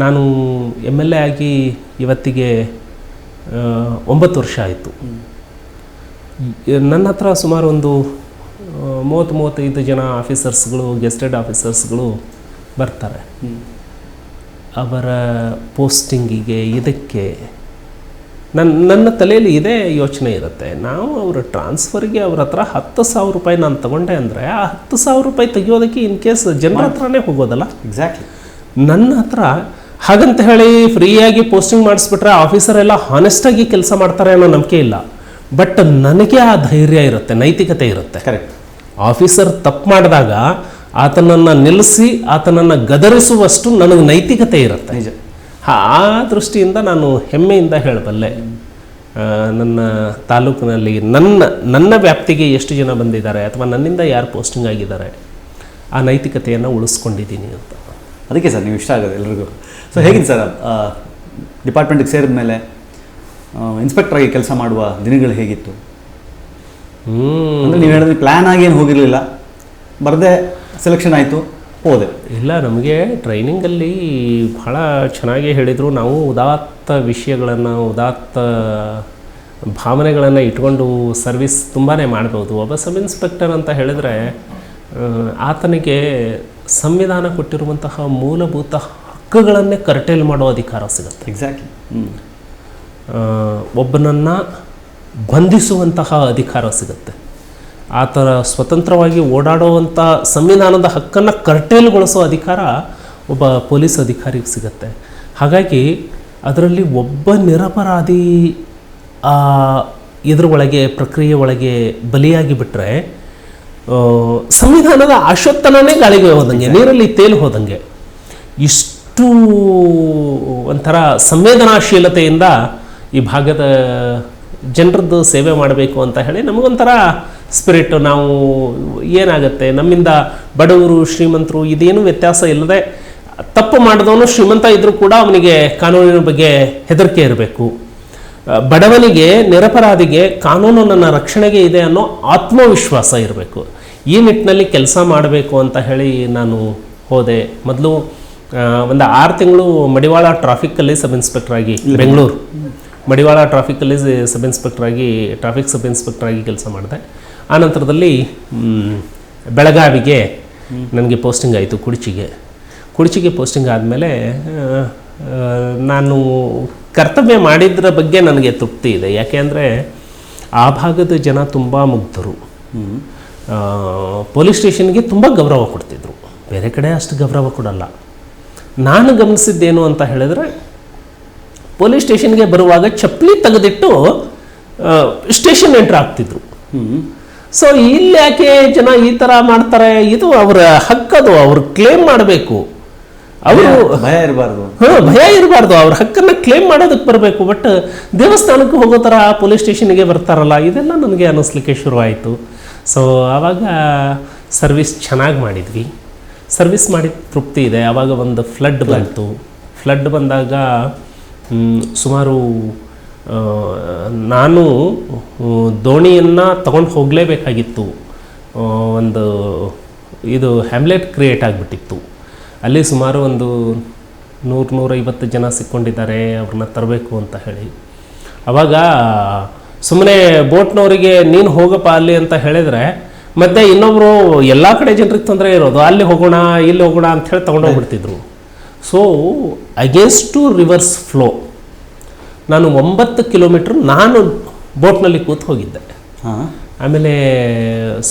ನಾನು MLA ಆಗಿ ಇವತ್ತಿಗೆ 9 ವರ್ಷ ಆಯಿತು. ನನ್ನ ಹತ್ರ ಸುಮಾರು ಒಂದು 30-35 ಜನ ಆಫೀಸರ್ಸ್ಗಳು, ಗೆಸ್ಟೆಡ್ ಆಫೀಸರ್ಸ್ಗಳು ಬರ್ತಾರೆ. ಅವರ ಪೋಸ್ಟಿಂಗಿಗೆ ಇದಕ್ಕೆ ನನ್ನ ತಲೆಯಲ್ಲಿ ಇದೇ ಯೋಚನೆ ಇರುತ್ತೆ. ನಾವು ಅವರ ಟ್ರಾನ್ಸ್ಫರ್ಗೆ ಅವ್ರ ಹತ್ರ ₹10,000 ನಾನು ತಗೊಂಡೆ ಅಂದರೆ ಆ ₹10,000 ತೆಗಿಯೋದಕ್ಕೆ ಇನ್ ಕೇಸ್ ಜನರ ಹತ್ರನೇ ಹೋಗೋದಲ್ಲ. ಎಕ್ಸಾಕ್ಟ್ಲಿ. ನನ್ನ ಹತ್ರ ಹಾಗಂತ ಹೇಳಿ ಫ್ರೀಯಾಗಿ ಪೋಸ್ಟಿಂಗ್ ಮಾಡಿಸ್ಬಿಟ್ರೆ ಆಫೀಸರ್ ಎಲ್ಲ ಹಾನೆಸ್ಟಾಗಿ ಕೆಲಸ ಮಾಡ್ತಾರೆ ಅನ್ನೋ ನಂಬಿಕೆ ಇಲ್ಲ. ಬಟ್ ನನಗೆ ಆ ಧೈರ್ಯ ಇರುತ್ತೆ, ನೈತಿಕತೆ ಇರುತ್ತೆ. ಕರೆಕ್ಟ್. ಆಫೀಸರ್ ತಪ್ಪು ಮಾಡಿದಾಗ ಆತನನ್ನು ನಿಲ್ಲಿಸಿ ಆತನನ್ನು ಗದರಿಸುವಷ್ಟು ನನಗೆ ನೈತಿಕತೆ ಇರುತ್ತೆ. ನಿಜ. ಆ ದೃಷ್ಟಿಯಿಂದ ನಾನು ಹೆಮ್ಮೆಯಿಂದ ಹೇಳಬಲ್ಲೆ. ನನ್ನ ತಾಲೂಕಿನಲ್ಲಿ ನನ್ನ ವ್ಯಾಪ್ತಿಗೆ ಎಷ್ಟು ಜನ ಬಂದಿದ್ದಾರೆ ಅಥವಾ ನನ್ನಿಂದ ಯಾರು ಪೋಸ್ಟಿಂಗ್ ಆಗಿದ್ದಾರೆ, ಆ ನೈತಿಕತೆಯನ್ನು ಉಳಿಸ್ಕೊಂಡಿದ್ದೀನಿ ಅಂತ. ಅದಕ್ಕೆ ಸರ್ ನೀವು ಇಷ್ಟ ಆಗೋದು ಎಲ್ರಿಗೂ. ಸೊ ಹೇಗಿದೆ ಸರ್ ಡಿಪಾರ್ಟ್ಮೆಂಟಿಗೆ ಸೇರಿದ ಮೇಲೆ ಇನ್ಸ್ಪೆಕ್ಟರ್ ಆಗಿ ಕೆಲಸ ಮಾಡುವ ದಿನಗಳು ಹೇಗಿತ್ತು? ಅಂದರೆ ನೀವು ಹೇಳಿದ್ರೆ ಪ್ಲ್ಯಾನ್ ಆಗಿ ಏನು ಹೋಗಿರಲಿಲ್ಲ, ಬರದೆ ಸೆಲೆಕ್ಷನ್ ಆಯಿತು, ಹೋದೆ? ಇಲ್ಲ, ನಮಗೆ ಟ್ರೈನಿಂಗಲ್ಲಿ ಭಾಳ ಚೆನ್ನಾಗಿ ಹೇಳಿದರು. ನಾವು ಉದಾತ್ತ ವಿಷಯಗಳನ್ನು, ಉದಾತ್ತ ಭಾವನೆಗಳನ್ನು ಇಟ್ಕೊಂಡು ಸರ್ವಿಸ್ ತುಂಬಾ ಮಾಡ್ಬೋದು. ಒಬ್ಬ ಸಬ್ ಇನ್ಸ್ಪೆಕ್ಟರ್ ಅಂತ ಹೇಳಿದ್ರೆ ಆತನಿಗೆ ಸಂವಿಧಾನ ಕೊಟ್ಟಿರುವಂತಹ ಮೂಲಭೂತ ಹಕ್ಕುಗಳನ್ನೇ ಕರ್ಟೇಲ್ ಮಾಡೋ ಅಧಿಕಾರ ಸಿಗುತ್ತೆ. ಎಕ್ಸಾಕ್ಟ್ಲಿ. ಒಬ್ಬನನ್ನು ಬಂಧಿಸುವಂತಹ ಅಧಿಕಾರ ಸಿಗುತ್ತೆ. ಆ ಥರ ಸ್ವತಂತ್ರವಾಗಿ ಓಡಾಡುವಂಥ ಸಂವಿಧಾನದ ಹಕ್ಕನ್ನು ಕರ್ಟೇಲ್ಗೊಳಿಸೋ ಅಧಿಕಾರ ಒಬ್ಬ ಪೊಲೀಸ್ ಅಧಿಕಾರಿಗೆ ಸಿಗುತ್ತೆ. ಹಾಗಾಗಿ ಅದರಲ್ಲಿ ಒಬ್ಬ ನಿರಪರಾಧಿ ಇದ್ರ ಒಳಗೆ, ಪ್ರಕ್ರಿಯೆ ಒಳಗೆ ಬಲಿಯಾಗಿ ಬಿಟ್ಟರೆ ಸಂವಿಧಾನದ ಆಶೋತ್ತನೇ ಗಾಳಿಗೆ ಹೋದಂಗೆ, ನೀರಲ್ಲಿ ತೇಲು ಹೋದಂಗೆ. ಇಷ್ಟು ಒಂಥರ ಸಂವೇದನಾಶೀಲತೆಯಿಂದ ಈ ಭಾಗದ ಜನರದ್ದು ಸೇವೆ ಮಾಡಬೇಕು ಅಂತ ಹೇಳಿ ನಮಗೊಂಥರ ಸ್ಪಿರಿಟ್. ನಾವು ಏನಾಗುತ್ತೆ, ನಮ್ಮಿಂದ ಬಡವರು ಶ್ರೀಮಂತರು ಇದೇನು ವ್ಯತ್ಯಾಸ ಇಲ್ಲದೆ, ತಪ್ಪು ಮಾಡಿದವನು ಶ್ರೀಮಂತ ಇದ್ದರೂ ಕೂಡ ಅವನಿಗೆ ಕಾನೂನಿನ ಬಗ್ಗೆ ಹೆದರಿಕೆ ಇರಬೇಕು. ಬಡವನಿಗೆ, ನಿರಪರಾಧಿಗೆ ಕಾನೂನು ನನ್ನ ರಕ್ಷಣೆಗೆ ಇದೆ ಅನ್ನೋ ಆತ್ಮವಿಶ್ವಾಸ ಇರಬೇಕು. ಈ ನಿಟ್ಟಿನಲ್ಲಿ ಕೆಲಸ ಮಾಡಬೇಕು ಅಂತ ಹೇಳಿ ನಾನು ಹೋದೆ. ಮೊದಲು ಒಂದು 6 ತಿಂಗಳು ಮಡಿವಾಳ ಟ್ರಾಫಿಕ್ಕಲ್ಲಿ ಸಬ್ ಇನ್ಸ್ಪೆಕ್ಟರ್ ಆಗಿ, ಬೆಂಗಳೂರು ಮಡಿವಾಳ ಟ್ರಾಫಿಕ್ಕಲ್ಲಿ ಟ್ರಾಫಿಕ್ ಸಬ್ ಇನ್ಸ್ಪೆಕ್ಟರ್ ಆಗಿ ಕೆಲಸ ಮಾಡಿದೆ. ಆ ನಂತರದಲ್ಲಿ ಬೆಳಗಾವಿಗೆ ನನಗೆ ಪೋಸ್ಟಿಂಗ್ ಆಯಿತು, ಕುಡಚಿಗೆ ಪೋಸ್ಟಿಂಗ್ ಆದಮೇಲೆ ನಾನು ಕರ್ತವ್ಯ ಮಾಡಿದ್ರ ಬಗ್ಗೆ ನನಗೆ ತೃಪ್ತಿ ಇದೆ. ಯಾಕೆ ಅಂದರೆ ಆ ಭಾಗದ ಜನ ತುಂಬ ಮುಗ್ಧರು. ಪೊಲೀಸ್ ಸ್ಟೇಷನ್ಗೆ ತುಂಬ ಗೌರವ ಕೊಡ್ತಿದ್ರು, ಬೇರೆ ಕಡೆ ಅಷ್ಟು ಗೌರವ ಕೊಡಲ್ಲ. ನಾನು ಗಮನಿಸಿದ್ದೇನು ಅಂತ ಹೇಳಿದ್ರೆ, ಪೊಲೀಸ್ ಸ್ಟೇಷನ್ಗೆ ಬರುವಾಗ ಚಪ್ಪಲಿ ತೆಗೆದಿಟ್ಟು ಸ್ಟೇಷನ್ ಎಂಟ್ರ್ ಆಗ್ತಿದ್ರು. ಸೊ ಇಲ್ಲಿ ಯಾಕೆ ಜನ ಈ ಥರ ಮಾಡ್ತಾರೆ? ಇದು ಅವರ ಹಕ್ಕದು, ಅವ್ರು ಕ್ಲೇಮ್ ಮಾಡಬೇಕು. ಅವರು ಭಯ ಇರಬಾರ್ದು, ಭಯ ಇರಬಾರ್ದು, ಅವ್ರ ಹಕ್ಕನ್ನು ಕ್ಲೇಮ್ ಮಾಡೋದಕ್ಕೆ ಬರಬೇಕು. ಬಟ್ ದೇವಸ್ಥಾನಕ್ಕೆ ಹೋಗೋ ಥರ ಪೊಲೀಸ್ ಸ್ಟೇಷನ್ಗೆ ಬರ್ತಾರಲ್ಲ, ಇದೆಲ್ಲ ನನಗೆ ಅನ್ನಿಸ್ಲಿಕ್ಕೆ ಶುರುವಾಯಿತು. ಸೊ ಆವಾಗ ಸರ್ವಿಸ್ ಚೆನ್ನಾಗಿ ಮಾಡಿದ್ವಿ, ಸರ್ವಿಸ್ ಮಾಡಿದ ತೃಪ್ತಿ ಇದೆ. ಆವಾಗ ಒಂದು ಫ್ಲಡ್ ಬಂತು. ಫ್ಲಡ್ ಬಂದಾಗ ಸುಮಾರು ನಾನು ದೋಣಿಯನ್ನು ತಗೊಂಡು ಹೋಗಲೇಬೇಕಾಗಿತ್ತು. ಒಂದು ಇದು ಹ್ಯಾಮ್ಲೆಟ್ ಕ್ರಿಯೇಟ್ ಆಗಿಬಿಟ್ಟಿತ್ತು. ಅಲ್ಲಿ ಸುಮಾರು ಒಂದು 100-150 ಜನ ಸಿಕ್ಕೊಂಡಿದ್ದಾರೆ, ಅವ್ರನ್ನ ತರಬೇಕು ಅಂತ ಹೇಳಿ. ಆವಾಗ ಸುಮ್ಮನೆ ಬೋಟ್ನವರಿಗೆ ನೀನು ಹೋಗಪ್ಪ ಅಲ್ಲಿ ಅಂತ ಹೇಳಿದರೆ, ಮತ್ತೆ ಇನ್ನೊಬ್ಬರು ಎಲ್ಲ ಕಡೆ ಜನರಿಗೆ ತೊಂದರೆ ಇರೋದು, ಅಲ್ಲಿ ಹೋಗೋಣ ಇಲ್ಲಿ ಹೋಗೋಣ ಅಂಥೇಳಿ ತೊಗೊಂಡೋಗ್ಬಿಡ್ತಿದ್ರು. So against to river's flow ನಾನು 9 ಕಿಲೋಮೀಟ್ರ್ ನಾನು ಬೋಟ್ನಲ್ಲಿ ಕೂತು ಹೋಗಿದ್ದೆ. ಆಮೇಲೆ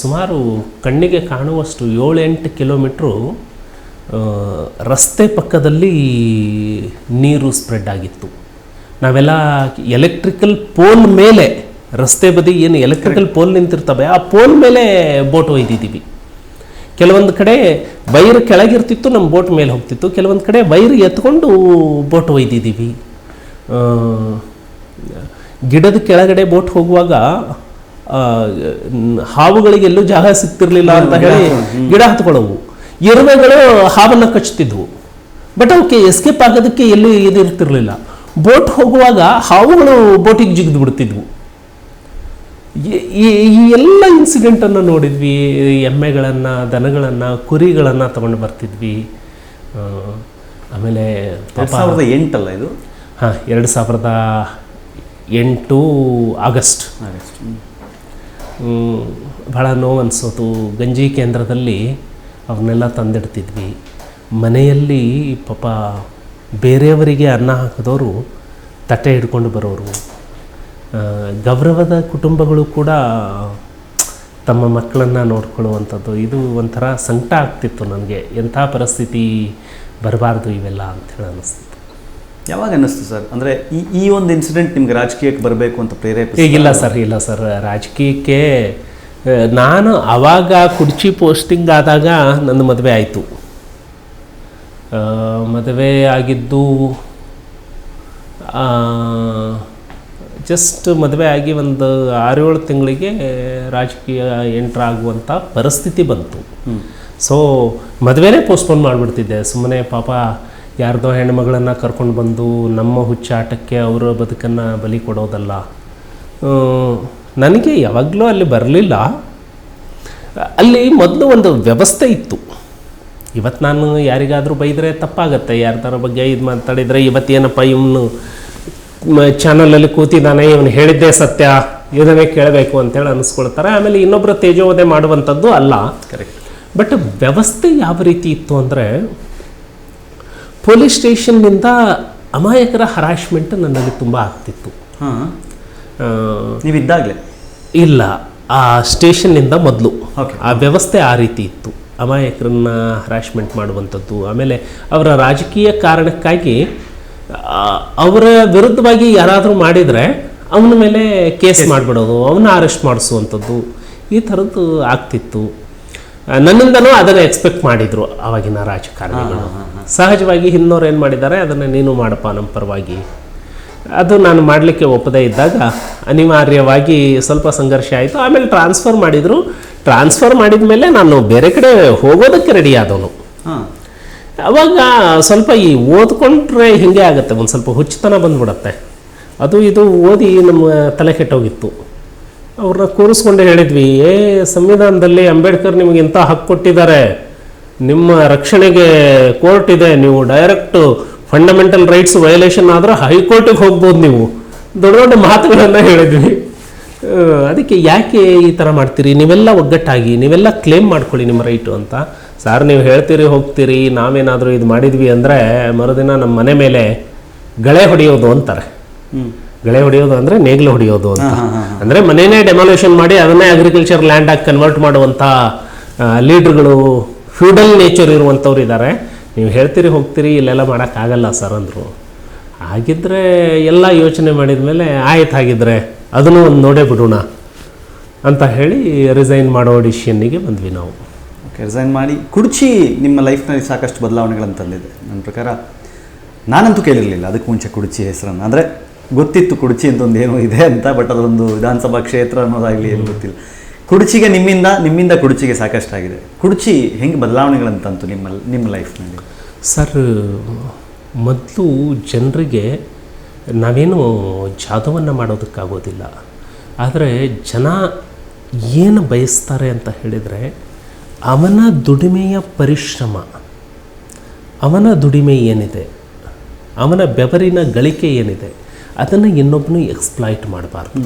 ಸುಮಾರು ಕಣ್ಣಿಗೆ ಕಾಣುವಷ್ಟು 7-8 ಕಿಲೋಮೀಟ್ರು ರಸ್ತೆ ಪಕ್ಕದಲ್ಲಿ ನೀರು ಸ್ಪ್ರೆಡ್ ಆಗಿತ್ತು. ನಾವೆಲ್ಲ ಎಲೆಕ್ಟ್ರಿಕಲ್ ಪೋಲ್ ಮೇಲೆ, ರಸ್ತೆ ಬದಿ ಏನು ಎಲೆಕ್ಟ್ರಿಕಲ್ ಪೋಲ್ ನಿಂತಿರ್ತವೆ, ಆ ಪೋಲ್ ಮೇಲೆ ಬೋಟ್ ಒಯ್ದಿದ್ದೀವಿ. ಕೆಲವೊಂದು ಕಡೆ ವೈರ್ ಕೆಳಗಿರ್ತಿತ್ತು, ನಮ್ಮ ಬೋಟ್ ಮೇಲೆ ಹೋಗ್ತಿತ್ತು. ಕೆಲವೊಂದು ಕಡೆ ವೈರ್ ಎತ್ಕೊಂಡು ಬೋಟ್ ಒಯ್ದಿದ್ದೀವಿ. ಗಿಡದ ಕೆಳಗಡೆ ಬೋಟ್ ಹೋಗುವಾಗ ಹಾವುಗಳಿಗೆಲ್ಲೂ ಜಾಗ ಸಿಗ್ತಿರ್ಲಿಲ್ಲ ಅಂತ ಹೇಳಿ ಗಿಡ ಹತ್ಕೊಳ್ಳೋವು. ಇರುವೆಗಳು ಹಾವನ್ನು ಕಚ್ತಿದ್ವು, ಬಟ್ ಅವಕ್ಕೆ ಎಸ್ಕೇಪ್ ಆಗೋದಕ್ಕೆ ಎಲ್ಲೂ ಇದಿರ್ತಿರ್ಲಿಲ್ಲ. ಬೋಟ್ ಹೋಗುವಾಗ ಹಾವುಗಳು ಬೋಟಿಗೆ ಜಿಗಿದು ಬಿಡ್ತಿದ್ವು. ಈ ಎಲ್ಲ ಇನ್ಸಿಡೆಂಟನ್ನು ನೋಡಿದ್ವಿ. ಎಮ್ಮೆಗಳನ್ನು, ದನಗಳನ್ನು, ಕುರಿಗಳನ್ನು ತಗೊಂಡು ಬರ್ತಿದ್ವಿ. ಆಮೇಲೆ 2008 ಅಲ್ಲ ಇದು? ಹಾಂ, 2008 ಆಗಸ್ಟ್. ಭಾಳ ನೋವು ಅನಿಸೋತು. ಗಂಜಿ ಕೇಂದ್ರದಲ್ಲಿ ಅವನ್ನೆಲ್ಲ ತಂದಿಡ್ತಿದ್ವಿ. ಮನೆಯಲ್ಲಿ ಪಾಪ ಬೇರೆಯವರಿಗೆ ಅನ್ನ ಹಾಕಿದವರು ತಟ್ಟೆ ಹಿಡ್ಕೊಂಡು ಬರೋರು. ಗೌರವದ ಕುಟುಂಬಗಳು ಕೂಡ ತಮ್ಮ ಮಕ್ಕಳನ್ನು ನೋಡ್ಕೊಳ್ಳುವಂಥದ್ದು, ಇದು ಒಂಥರ ಸಂಕಟ ಆಗ್ತಿತ್ತು ನನಗೆ. ಎಂಥ ಪರಿಸ್ಥಿತಿ ಬರಬಾರ್ದು ಇವೆಲ್ಲ ಅಂಥೇಳಿ ಅನ್ನಿಸ್ತಿತ್ತು. ಯಾವಾಗ ಅನ್ನಿಸ್ತು ಸರ್? ಅಂದರೆ ಈ ಒಂದು ಇನ್ಸಿಡೆಂಟ್ ನಿಮ್ಗೆ ರಾಜಕೀಯಕ್ಕೆ ಬರಬೇಕು ಅಂತ ಪ್ರೇರೇಪಿಸಿ? ಇಲ್ಲ ಸರ್, ರಾಜಕೀಯಕ್ಕೆ ನಾನು ಆವಾಗ ಕುರ್ಚಿ ಪೋಸ್ಟಿಂಗ್ ಆದಾಗ ನನ್ನ ಮದುವೆ ಆಯಿತು. ಮದುವೆ ಆಗಿದ್ದು ಜಸ್ಟ್ ಮದುವೆ ಆಗಿ ಒಂದು 6-7 ತಿಂಗಳಿಗೆ ರಾಜಕೀಯ ಎಂಟ್ರ್ ಆಗುವಂಥ ಪರಿಸ್ಥಿತಿ ಬಂತು. ಸೊ ಮದುವೆನೇ ಪೋಸ್ಟ್ಪೋನ್ ಮಾಡಿಬಿಡ್ತಿದ್ದೆ. ಸುಮ್ಮನೆ ಪಾಪ ಯಾರ್ದೋ ಹೆಣ್ಮಗಳನ್ನು ಕರ್ಕೊಂಡು ಬಂದು ನಮ್ಮ ಹುಚ್ಚಾಟಕ್ಕೆ ಅವರ ಬದುಕನ್ನು ಬಲಿ ಕೊಡೋದಲ್ಲ. ನನಗೆ ಯಾವಾಗಲೂ ಅಲ್ಲಿ ಬರಲಿಲ್ಲ. ಅಲ್ಲಿ ಮೊದಲು ಒಂದು ವ್ಯವಸ್ಥೆ ಇತ್ತು. ಇವತ್ತು ನಾನು ಯಾರಿಗಾದರೂ ಬೈದರೆ ತಪ್ಪಾಗತ್ತೆ, ಯಾರ್ದಾರ ಬಗ್ಗೆ ಇದು ಮಾತಾಡಿದರೆ ಇವತ್ತೇನಪ್ಪ ಇವನು ಚಾನಲಲ್ಲಿ ಕೂತಿದ್ದಾನೆ, ಇವನು ಹೇಳಿದ್ದೇ ಸತ್ಯ, ಇದನ್ನೇ ಕೇಳಬೇಕು ಅಂತೇಳಿ ಅನ್ನಿಸ್ಕೊಳ್ತಾರೆ. ಆಮೇಲೆ ಇನ್ನೊಬ್ಬರ ತೇಜೋವಧೆ ಮಾಡುವಂಥದ್ದು ಅಲ್ಲ. ಕರೆಕ್ಟ್. ಬಟ್ ವ್ಯವಸ್ಥೆ ಯಾವ ರೀತಿ ಇತ್ತು ಅಂದರೆ, ಪೊಲೀಸ್ ಸ್ಟೇಷನ್ನಿಂದ ಅಮಾಯಕರ ಹರಾಶ್ಮೆಂಟ್ ನನ್ನಲ್ಲಿ ತುಂಬ ಆಗ್ತಿತ್ತು. ನೀವಿದ್ದಾಗಲೇ ಇಲ್ಲ, ಆ ಸ್ಟೇಷನ್ನಿಂದ ಮೊದಲು Okay. ಆ ವ್ಯವಸ್ಥೆ ಆ ರೀತಿ ಇತ್ತು. ಅಮಾಯಕರನ್ನ ಹರಾಶ್ಮೆಂಟ್ ಮಾಡುವಂಥದ್ದು, ಆಮೇಲೆ ಅವರ ರಾಜಕೀಯ ಕಾರಣಕ್ಕಾಗಿ ಅವರ ವಿರುದ್ಧವಾಗಿ ಯಾರಾದರೂ ಮಾಡಿದರೆ ಅವನ ಮೇಲೆ ಕೇಸ್ ಮಾಡಿಬಿಡೋದು, ಅವನ್ನ ಅರೆಸ್ಟ್ ಮಾಡಿಸುವಂಥದ್ದು, ಈ ಥರದ್ದು ಆಗ್ತಿತ್ತು. ನನ್ನಿಂದನೂ ಅದನ್ನು ಎಕ್ಸ್ಪೆಕ್ಟ್ ಮಾಡಿದರು ಆವಾಗಿನ ರಾಜಕಾರಣಿಗಳು. ಸಹಜವಾಗಿ ಹಿಂದೋರು ಏನು ಮಾಡಿದ್ದಾರೆ, ಅದನ್ನು ನೀನು ಮಾಡಪ್ಪ ನಮ್ಮ ಪರವಾಗಿ. ಅದು ನಾನು ಮಾಡಲಿಕ್ಕೆ ಒಪ್ಪದೇ ಇದ್ದಾಗ ಅನಿವಾರ್ಯವಾಗಿ ಸ್ವಲ್ಪ ಸಂಘರ್ಷ ಆಯಿತು. ಆಮೇಲೆ ಟ್ರಾನ್ಸ್ಫರ್ ಮಾಡಿದರು. ಟ್ರಾನ್ಸ್ಫರ್ ಮಾಡಿದ ಮೇಲೆ ನಾನು ಬೇರೆ ಕಡೆ ಹೋಗೋದಕ್ಕೆ ರೆಡಿ ಆದವನು. ಅವಾಗ ಸ್ವಲ್ಪ ಈ ಓದ್ಕೊಂಡ್ರೆ ಹಿಂಗೆ ಆಗುತ್ತೆ, ಒಂದು ಸ್ವಲ್ಪ ಹುಚ್ಚುತನ ಬಂದ್ಬಿಡತ್ತೆ. ಅದು ಇದು ಓದಿ ನಮ್ಮ ತಲೆ ಕೆಟ್ಟೋಗಿತ್ತು. ಅವ್ರನ್ನ ಕೂರಿಸ್ಕೊಂಡೆ ಹೇಳಿದ್ವಿ, ಸಂವಿಧಾನದಲ್ಲಿ ಅಂಬೇಡ್ಕರ್ ನಿಮಗೆ ಇಂಥ ಹಕ್ಕು ಕೊಟ್ಟಿದ್ದಾರೆ, ನಿಮ್ಮ ರಕ್ಷಣೆಗೆ ಕೋರ್ಟ್ ಇದೆ, ನೀವು ಡೈರೆಕ್ಟ್ ಫಂಡಮೆಂಟಲ್ ರೈಟ್ಸ್ ವಯೋಲೇಷನ್ ಆದ್ರೆ ಹೈಕೋರ್ಟಿಗೆ ಹೋಗ್ಬೋದು, ನೀವು ದೊಡ್ಡ ದೊಡ್ಡ ಮಾತುಗಳನ್ನು ಹೇಳಿದ್ವಿ. ಅದಕ್ಕೆ ಯಾಕೆ ಈ ಥರ ಮಾಡ್ತೀರಿ, ನೀವೆಲ್ಲ ಒಗ್ಗಟ್ಟಾಗಿ ನೀವೆಲ್ಲ ಕ್ಲೇಮ್ ಮಾಡ್ಕೊಳ್ಳಿ ನಿಮ್ಮ ರೈಟು ಅಂತ. ಸಾರ್ ನೀವು ಹೇಳ್ತೀರಿ ಹೋಗ್ತೀರಿ, ನಾವೇನಾದರೂ ಇದು ಮಾಡಿದ್ವಿ ಅಂದರೆ ಮರುದಿನ ನಮ್ಮ ಮನೆ ಮೇಲೆ ಗಳೆ ಹೊಡೆಯೋದು ಅಂತಾರೆ. ಗಳೆ ಹೊಡೆಯೋದು ಅಂದರೆ ನೇಗ್ಲು ಹೊಡೆಯೋದು ಅಂತ. ಅಂದರೆ ಮನೆಯೇ ಡೆಮಾಲೇಷನ್ ಮಾಡಿ ಅದನ್ನೇ ಅಗ್ರಿಕಲ್ಚರ್ ಲ್ಯಾಂಡ್ ಆಗಿ ಕನ್ವರ್ಟ್ ಮಾಡುವಂಥ ಲೀಡ್ರುಗಳು, ಫ್ಯೂಡಲ್ ನೇಚರ್ ಇರುವಂಥವ್ರು ಇದ್ದಾರೆ. ನೀವು ಹೇಳ್ತೀರಿ ಹೋಗ್ತೀರಿ, ಇಲ್ಲೆಲ್ಲ ಮಾಡೋಕ್ಕಾಗಲ್ಲ ಸರ್ ಅಂದರು. ಹಾಗಿದ್ರೆ ಎಲ್ಲ ಯೋಚನೆ ಮಾಡಿದ ಮೇಲೆ ಆಯ್ತು, ಹಾಗಿದ್ರೆ ಅದನ್ನು ಒಂದು ನೋಡೇ ಬಿಡೋಣ ಅಂತ ಹೇಳಿ ರಿಸೈನ್ ಮಾಡೋ ಡಿಸಿಷನ್ನಿಗೆ ಬಂದ್ವಿ ನಾವು. ಓಕೆ, ರಿಸೈನ್ ಮಾಡಿ ಕುಡ್ಚಿ ನಿಮ್ಮ ಲೈಫ್ನಲ್ಲಿ ಸಾಕಷ್ಟು ಬದಲಾವಣೆಗಳನ್ನು ತಂದಿದೆ. ನನ್ನ ಪ್ರಕಾರ ನಾನಂತೂ ಕೇಳಿರಲಿಲ್ಲ ಅದಕ್ಕೆ ಮುಂಚೆ ಕುಡ್ಚಿ ಹೆಸರನ್ನು. ಅಂದರೆ ಗೊತ್ತಿತ್ತು ಕುಡ್ಚಿ ಅಂತ ಒಂದು ಏನೋ ಇದೆ ಅಂತ, ಬಟ್ ಅದೊಂದು ವಿಧಾನಸಭಾ ಕ್ಷೇತ್ರ ಅನ್ನೋದಾಗಲಿ ಏನು ಗೊತ್ತಿಲ್ಲ. ಕುಡ್ಚಿಗೆ ನಿಮ್ಮಿಂದ ಕುಡ್ಚಿಗೆ ಸಾಕಷ್ಟಾಗಿದೆ. ಕುಡ್ಚಿ ಹೆಂಗೆ ಬದಲಾವಣೆಗಳನ್ನು ತಂತು ನಿಮ್ಮ ಲೈಫ್ನಲ್ಲಿ? ಸರ್, ಮೊದಲು ಜನರಿಗೆ ನಾವೇನು ಜಾದವನ್ನು ಮಾಡೋದಕ್ಕಾಗೋದಿಲ್ಲ. ಆದರೆ ಜನ ಏನು ಬಯಸ್ತಾರೆ ಅಂತ ಹೇಳಿದರೆ, ಅವನ ದುಡಿಮೆಯ ಪರಿಶ್ರಮ, ಅವನ ದುಡಿಮೆ ಏನಿದೆ, ಅವನ ಬೆವರಿನ ಗಳಿಕೆ ಏನಿದೆ, ಅದನ್ನು ಇನ್ನೊಬ್ಬನು ಎಕ್ಸ್ಪ್ಲಾಯ್ಟ್ ಮಾಡಬಾರ್ದು.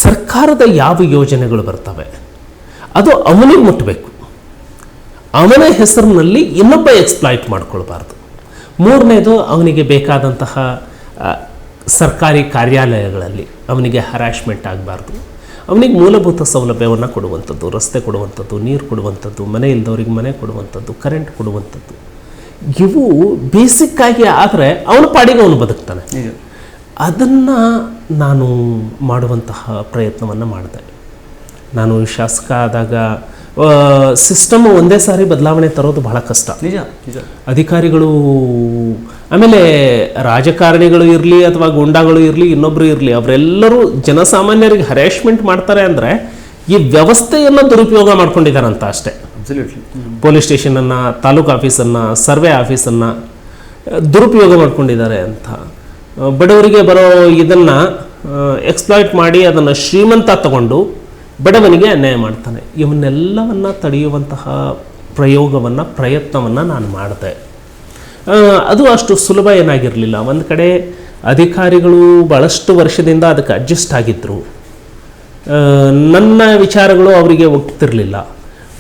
ಸರ್ಕಾರದ ಯಾವ ಯೋಜನೆಗಳು ಬರ್ತವೆ ಅದು ಅವನಿಗೆ ಮುಟ್ಟಬೇಕು. ಅವನ ಹೆಸರಿನಲ್ಲಿ ಇನ್ನೊಬ್ಬ ಎಕ್ಸ್ಪ್ಲಾಯ್ಟ್ ಮಾಡ್ಕೊಳ್ಬಾರ್ದು. ಮೂರನೇದು, ಅವನಿಗೆ ಬೇಕಾದಂತಹ ಸರ್ಕಾರಿ ಕಾರ್ಯಾಲಯಗಳಲ್ಲಿ ಅವನಿಗೆ ಹರಾಶ್ಮೆಂಟ್ ಆಗಬಾರ್ದು. ಅವನಿಗೆ ಮೂಲಭೂತ ಸೌಲಭ್ಯವನ್ನು ಕೊಡುವಂಥದ್ದು, ರಸ್ತೆ ಕೊಡುವಂಥದ್ದು, ನೀರು ಕೊಡುವಂಥದ್ದು, ಮನೆ ಇಲ್ಲದವ್ರಿಗೆ ಮನೆ ಕೊಡುವಂಥದ್ದು, ಕರೆಂಟ್ ಕೊಡುವಂಥದ್ದು, ಇವು ಬೇಸಿಕ್ಕಾಗಿ ಆದರೆ ಅವನ ಪಾಡಿಗೆ ಅವನು ಬದುಕ್ತಾನೆ. ಅದನ್ನು ನಾನು ಮಾಡುವಂತಹ ಪ್ರಯತ್ನವನ್ನು ಮಾಡಿದೆ. ನಾನು ಶಾಸಕ ಆದಾಗ ಸಿಸ್ಟಮ್ ಒಂದೇ ಸಾರಿ ಬದಲಾವಣೆ ತರೋದು ಬಹಳ ಕಷ್ಟ. ನಿಜ. ಅಧಿಕಾರಿಗಳು, ಆಮೇಲೆ ರಾಜಕಾರಣಿಗಳು ಇರಲಿ ಅಥವಾ ಗುಂಡಾಗಳು ಇರಲಿ, ಇನ್ನೊಬ್ಬರು ಇರಲಿ, ಅವರೆಲ್ಲರೂ ಜನಸಾಮಾನ್ಯರಿಗೆ ಹರಾಸ್ಮೆಂಟ್ ಮಾಡ್ತಾರೆ ಅಂದರೆ ಈ ವ್ಯವಸ್ಥೆಯನ್ನು ದುರುಪಯೋಗ ಮಾಡ್ಕೊಂಡಿದ್ದಾರಂತ ಅಷ್ಟೇ. ಪೊಲೀಸ್ ಸ್ಟೇಷನನ್ನು, ತಾಲೂಕು ಆಫೀಸನ್ನು, ಸರ್ವೆ ಆಫೀಸನ್ನು ದುರುಪಯೋಗ ಮಾಡ್ಕೊಂಡಿದ್ದಾರೆ ಅಂತ. ಬಡವರಿಗೆ ಬರೋ ಇದನ್ನು ಎಕ್ಸ್ಪ್ಲಾಯ್ಟ್ ಮಾಡಿ ಅದನ್ನು ಶ್ರೀಮಂತ ತಗೊಂಡು ಬಡವನಿಗೆ ಅನ್ಯಾಯ ಮಾಡ್ತಾನೆ. ಇವನ್ನೆಲ್ಲವನ್ನು ತಡೆಯುವಂತಹ ಪ್ರಯತ್ನವನ್ನು ನಾನು ಮಾಡಿದೆ. ಅದು ಅಷ್ಟು ಸುಲಭ ಏನಾಗಿರಲಿಲ್ಲ. ಒಂದು ಕಡೆ ಅಧಿಕಾರಿಗಳು ಭಾಳಷ್ಟು ವರ್ಷದಿಂದ ಅದಕ್ಕೆ ಅಡ್ಜಸ್ಟ್ ಆಗಿದ್ದರು. ನನ್ನ ವಿಚಾರಗಳು ಅವರಿಗೆ ಒಗ್ತಿರಲಿಲ್ಲ.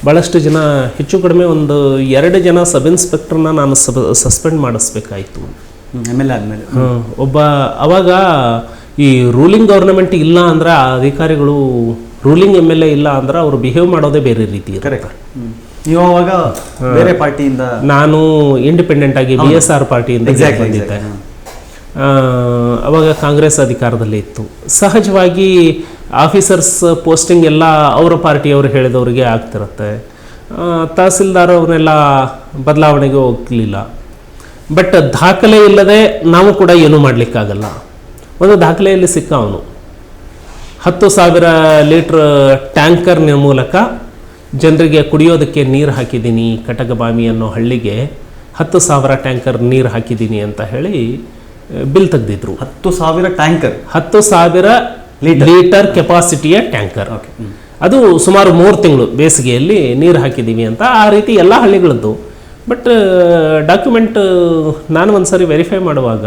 ಭಾಳಷ್ಟು ಜನ, ಹೆಚ್ಚು ಕಡಿಮೆ ಒಂದು 2 ಜನ ಸಬ್ ಇನ್ಸ್ಪೆಕ್ಟರ್ನ ನಾನು ಸಸ್ಪೆಂಡ್ ಮಾಡಿಸ್ಬೇಕಾಯಿತು. ಆದಮೇಲೆ ಒಬ್ಬ ಅವಾಗ ಈ ರೂಲಿಂಗ್ ಗೌರ್ನಮೆಂಟ್ ಇಲ್ಲ ಅಂದರೆ ಆ ಅಧಿಕಾರಿಗಳು, ರೂಲಿಂಗ್ MLA ಇಲ್ಲ ಅಂದ್ರೆ ಅವರು ಬಿಹೇವ್ ಮಾಡೋದೇ ಬೇರೆ ರೀತಿ ಇರುತ್ತೆ. ನೀವು ಅವಾಗ ಬೇರೆ ಪಾರ್ಟಿಯಿಂದ? ನಾನು ಇಂಡಿಪೆಂಡೆಂಟ್ ಆಗಿ BSR ಪಾರ್ಟಿಯಿಂದ ಬಂದಿದ್ದೆ. ಅವಾಗ ಕಾಂಗ್ರೆಸ್ ಅಧಿಕಾರದಲ್ಲಿ ಇತ್ತು. ಸಹಜವಾಗಿ ಆಫೀಸರ್ಸ್ ಪೋಸ್ಟಿಂಗ್ ಎಲ್ಲ ಅವರ ಪಾರ್ಟಿಯವರು ಹೇಳಿದವರಿಗೆ ಆಗ್ತಿರುತ್ತೆ. ತಹಸೀಲ್ದಾರ್ ಅವನ್ನೆಲ್ಲ ಬದಲಾವಣೆಗೆ ಹೋಗಲಿಲ್ಲ. ಬಟ್ ದಾಖಲೆ ಇಲ್ಲದೆ ನಾವು ಕೂಡ ಏನೂ ಮಾಡಲಿಕ್ಕಾಗಲ್ಲ. ಒಂದು ದಾಖಲೆಯಲ್ಲಿ ಸಿಕ್ಕ ಅವನು 10,000 ಲೀಟ್ರ್ ಟ್ಯಾಂಕರ್ನ ಮೂಲಕ ಜನರಿಗೆ ಕುಡಿಯೋದಕ್ಕೆ ನೀರು ಹಾಕಿದ್ದೀನಿ, ಕಟಗಬಾಮಿ ಅನ್ನೋ ಹಳ್ಳಿಗೆ 10,000 ಟ್ಯಾಂಕರ್ ನೀರು ಹಾಕಿದ್ದೀನಿ ಅಂತ ಹೇಳಿ ಬಿಲ್ ತೆಗೆದಿದ್ರು. 10,000 ಟ್ಯಾಂಕರ್, 10,000 ಲೀಟರ್ ಕೆಪಾಸಿಟಿಯ ಟ್ಯಾಂಕರ್. ಅದು ಸುಮಾರು 3 ತಿಂಗಳು ಬೇಸಿಗೆಯಲ್ಲಿ ನೀರು ಹಾಕಿದ್ದೀವಿ ಅಂತ. ಆ ರೀತಿ ಎಲ್ಲ ಹಳ್ಳಿಗಳದ್ದು. ಬಟ್ ಡಾಕ್ಯುಮೆಂಟ್ ನಾನು ಒಂದ್ಸರಿ ವೆರಿಫೈ ಮಾಡುವಾಗ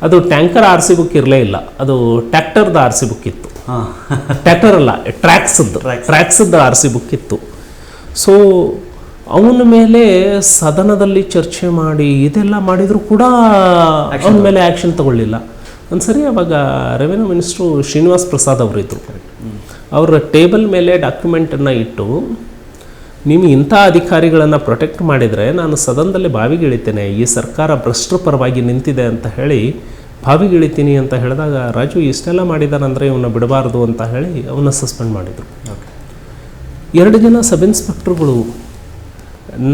ಅದು ಟ್ಯಾಂಕರ್ RC ಬುಕ್ ಇರಲೇ ಇಲ್ಲ, ಅದು ಟ್ರ್ಯಾಕ್ಟರ್ದ RC ಬುಕ್ ಇತ್ತು. ಟ್ರ್ಯಾಕ್ಟರ್ ಅಲ್ಲ, ಟ್ರ್ಯಾಕ್ಸದ್ದು RC ಬುಕ್ ಇತ್ತು. ಸೊ ಅವನ ಮೇಲೆ ಸದನದಲ್ಲಿ ಚರ್ಚೆ ಮಾಡಿ ಇದೆಲ್ಲ ಮಾಡಿದರೂ ಕೂಡ ಅವನ ಮೇಲೆ ಆ್ಯಕ್ಷನ್ ತಗೊಳ್ಳಿಲ್ಲ. ಒಂದ್ಸರಿ ಅವಾಗ ರೆವೆನ್ಯೂ ಮಿನಿಸ್ಟ್ರು ಶ್ರೀನಿವಾಸ್ ಪ್ರಸಾದ್ ಅವರಿದ್ದರು. ಅವರ ಟೇಬಲ್ ಮೇಲೆ ಡಾಕ್ಯುಮೆಂಟನ್ನು ಇಟ್ಟು, ನೀವು ಇಂಥ ಅಧಿಕಾರಿಗಳನ್ನು ಪ್ರೊಟೆಕ್ಟ್ ಮಾಡಿದರೆ ನಾನು ಸದನದಲ್ಲಿ ಬಾವಿಗಿಳಿತೇನೆ, ಈ ಸರ್ಕಾರ ಭ್ರಷ್ಟರ ಪರವಾಗಿ ನಿಂತಿದೆ ಅಂತ ಹೇಳಿ ಬಾವಿಗಿಳಿತೀನಿ ಅಂತ ಹೇಳಿದಾಗ, ರಾಜು ಇಷ್ಟೆಲ್ಲ ಮಾಡಿದಾನಂದರೆ ಇವನ್ನ ಬಿಡಬಾರ್ದು ಅಂತ ಹೇಳಿ ಅವನ್ನ ಸಸ್ಪೆಂಡ್ ಮಾಡಿದರು. 2 ಜನ ಸಬ್ ಇನ್ಸ್ಪೆಕ್ಟರ್ಗಳು.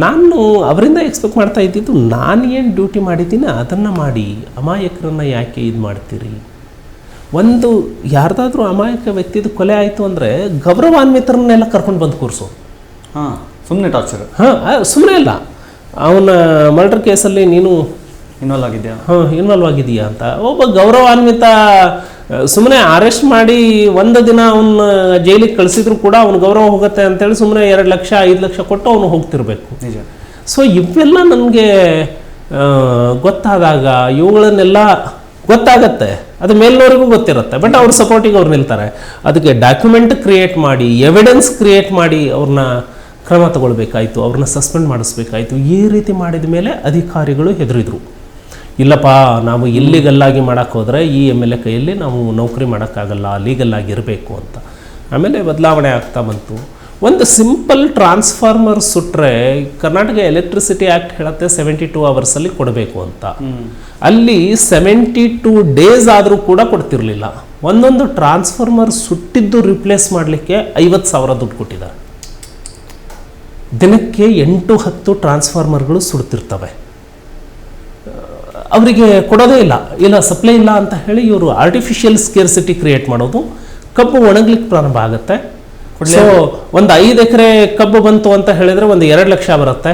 ನಾನು ಅವರಿಂದ ಎಕ್ಸ್ಪೆಕ್ಟ್ ಮಾಡ್ತಾ ಇದ್ದಿದ್ದು, ನಾನು ಏನು ಡ್ಯೂಟಿ ಮಾಡಿದ್ದೀನಿ ಅದನ್ನು ಮಾಡಿ, ಅಮಾಯಕರನ್ನು ಯಾಕೆ ಇದು ಮಾಡ್ತೀರಿ? ಒಂದು ಯಾರ್ದಾದ್ರೂ ಅಮಾಯಕ ವ್ಯಕ್ತಿದು ಕೊಲೆ ಆಯಿತು ಅಂದರೆ ಗೌರವಾನ್ವಿತರನ್ನೆಲ್ಲ ಕರ್ಕೊಂಡು ಬಂದು ಕೂರಿಸೋದು. ಸುಮ್ಮನೆ ಟಾರ್ಚರ್. ಸುಮ್ಮನೆ ಅಲ್ಲ, ಅವನ ಮರ್ಡರ್ ಕೇಸಲ್ಲಿ ನೀನು ಇನ್ವಾಲ್ವ್ ಆಗಿದೆಯಾ ಅಂತ ಒಬ್ಬ ಗೌರವಾನ್ವಿತ ಸುಮ್ಮನೆ ಅರೆಸ್ಟ್ ಮಾಡಿ 1 ದಿನ ಅವನ್ನ ಜೈಲಿಗೆ ಕಳಿಸಿದ್ರು ಕೂಡ ಅವನ ಗೌರವ ಹೋಗುತ್ತೆ ಅಂತೇಳಿ ಸುಮ್ಮನೆ 2 ಲಕ್ಷ 5 ಲಕ್ಷ ಕೊಟ್ಟು ಅವನು ಹೋಗ್ತಿರ್ಬೇಕು. ಸೊ ಇವೆಲ್ಲ ನನಗೆ ಗೊತ್ತಾದಾಗ ಇವುಗಳನ್ನೆಲ್ಲ ಗೊತ್ತಾಗತ್ತೆ, ಅದು ಮೇಲ್ನವರಿಗೂ ಗೊತ್ತಿರುತ್ತೆ. ಬಟ್ ಅವ್ರ ಸಪೋರ್ಟಿಗೆ ಅವ್ರು ನಿಲ್ತಾರೆ. ಅದಕ್ಕೆ ಡಾಕ್ಯುಮೆಂಟ್ ಕ್ರಿಯೇಟ್ ಮಾಡಿ, ಎವಿಡೆನ್ಸ್ ಕ್ರಿಯೇಟ್ ಮಾಡಿ ಅವ್ರನ್ನ ಕ್ರಮ ತಗೊಳ್ಬೇಕಾಯ್ತು, ಅವ್ರನ್ನ ಸಸ್ಪೆಂಡ್ ಮಾಡಿಸ್ಬೇಕಾಯ್ತು. ಈ ರೀತಿ ಮಾಡಿದ ಮೇಲೆ ಅಧಿಕಾರಿಗಳು ಹೆದರಿದ್ರು. ಇಲ್ಲಪ್ಪ, ನಾವು ಇಲ್ಲಿಗಲ್ಲಾಗಿ ಮಾಡೋಕ್ಕೆ ಹೋದರೆ ಈ MLA ಕೈಯಲ್ಲಿ ನಾವು ನೌಕರಿ ಮಾಡೋಕ್ಕಾಗಲ್ಲ, ಲೀಗಲ್ಲಾಗಿ ಇರಬೇಕು ಅಂತ. ಆಮೇಲೆ ಬದಲಾವಣೆ ಆಗ್ತಾ ಬಂತು. ಒಂದು ಸಿಂಪಲ್ ಟ್ರಾನ್ಸ್ಫಾರ್ಮರ್ ಸುಟ್ಟರೆ ಕರ್ನಾಟಕ ಎಲೆಕ್ಟ್ರಿಸಿಟಿ ಆ್ಯಕ್ಟ್ ಹೇಳುತ್ತೆ 72 ಅವರ್ಸಲ್ಲಿ ಕೊಡಬೇಕು ಅಂತ. ಅಲ್ಲಿ 72 ಡೇಸ್ ಆದರೂ ಕೂಡ ಕೊಡ್ತಿರ್ಲಿಲ್ಲ. ಒಂದೊಂದು ಟ್ರಾನ್ಸ್ಫಾರ್ಮರ್ ಸುಟ್ಟಿದ್ದು ರಿಪ್ಲೇಸ್ ಮಾಡಲಿಕ್ಕೆ 50,000 ದುಡ್ಡು ಕೊಟ್ಟಿದ್ದಾರೆ. ದಿನಕ್ಕೆ 8-10 ಟ್ರಾನ್ಸ್ಫಾರ್ಮರ್ಗಳು ಸುಡ್ತಿರ್ತವೆ. ಅವರಿಗೆ ಕೊಡೋದೇ ಇಲ್ಲ ಸಪ್ಲೈ ಇಲ್ಲ ಅಂತ ಹೇಳಿ ಇವರು ಆರ್ಟಿಫಿಷಿಯಲ್ ಸ್ಕೇರ್ಸಿಟಿ ಕ್ರಿಯೇಟ್ ಮಾಡೋದು. ಕಬ್ಬು ಒಣಗ್ಲಿಕ್ಕೆ ಪ್ರಾರಂಭ ಆಗುತ್ತೆ. ಸೊ ಒಂದು 5 ಎಕರೆ ಕಬ್ಬು ಬಂತು ಅಂತ ಹೇಳಿದರೆ ಒಂದು 2 ಲಕ್ಷ ಬರುತ್ತೆ.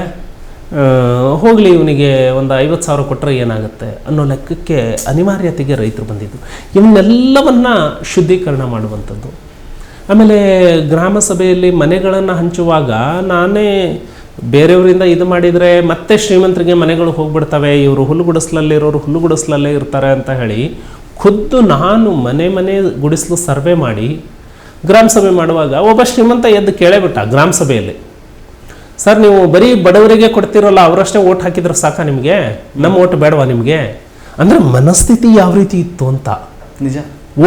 ಹೋಗಲಿ, ಇವನಿಗೆ ಒಂದು 50,000 ಕೊಟ್ಟರೆ ಏನಾಗುತ್ತೆ ಅನ್ನೋ ಲೆಕ್ಕಕ್ಕೆ ಅನಿವಾರ್ಯತೆಗೆ ರೈತರು ಬಂದಿದ್ದು. ಇವನ್ನೆಲ್ಲವನ್ನ ಶುದ್ಧೀಕರಣ ಮಾಡುವಂಥದ್ದು. ಆಮೇಲೆ ಗ್ರಾಮ ಸಭೆಯಲ್ಲಿ ಮನೆಗಳನ್ನು ಹಂಚುವಾಗ ನಾನೇ ಬೇರೆಯವರಿಂದ ಇದು ಮಾಡಿದರೆ ಮತ್ತೆ ಶ್ರೀಮಂತರಿಗೆ ಮನೆಗಳು ಹೋಗ್ಬಿಡ್ತವೆ, ಇವರು ಹುಲ್ಲುಗುಡಿಸ್ಲಲ್ಲಿರೋರು ಹುಲ್ಲುಗುಡಿಸ್ಲಲ್ಲೇ ಇರ್ತಾರೆ ಅಂತ ಹೇಳಿ ಖುದ್ದು ನಾನು ಮನೆ ಗುಡಿಸಲು ಸರ್ವೆ ಮಾಡಿ ಗ್ರಾಮ ಸಭೆ ಮಾಡುವಾಗ ಒಬ್ಬ ಶ್ರೀಮಂತ ಎದ್ದು ಕೇಳೇಬಿಟ್ಟ ಗ್ರಾಮ ಸಭೆಯಲ್ಲಿ, ಸರ್ ನೀವು ಬರೀ ಬಡವರಿಗೆ ಕೊಡ್ತಿರಲ್ಲ, ಅವರಷ್ಟೇ ಓಟ್ ಹಾಕಿದ್ರೆ ಸಾಕ ನಿಮಗೆ, ನಮ್ಮ ಓಟ್ ಬೇಡವಾ ನಿಮಗೆ? ಅಂದರೆ ಮನಸ್ಥಿತಿ ಯಾವ ರೀತಿ ಇತ್ತು ಅಂತ. ನಿಜ.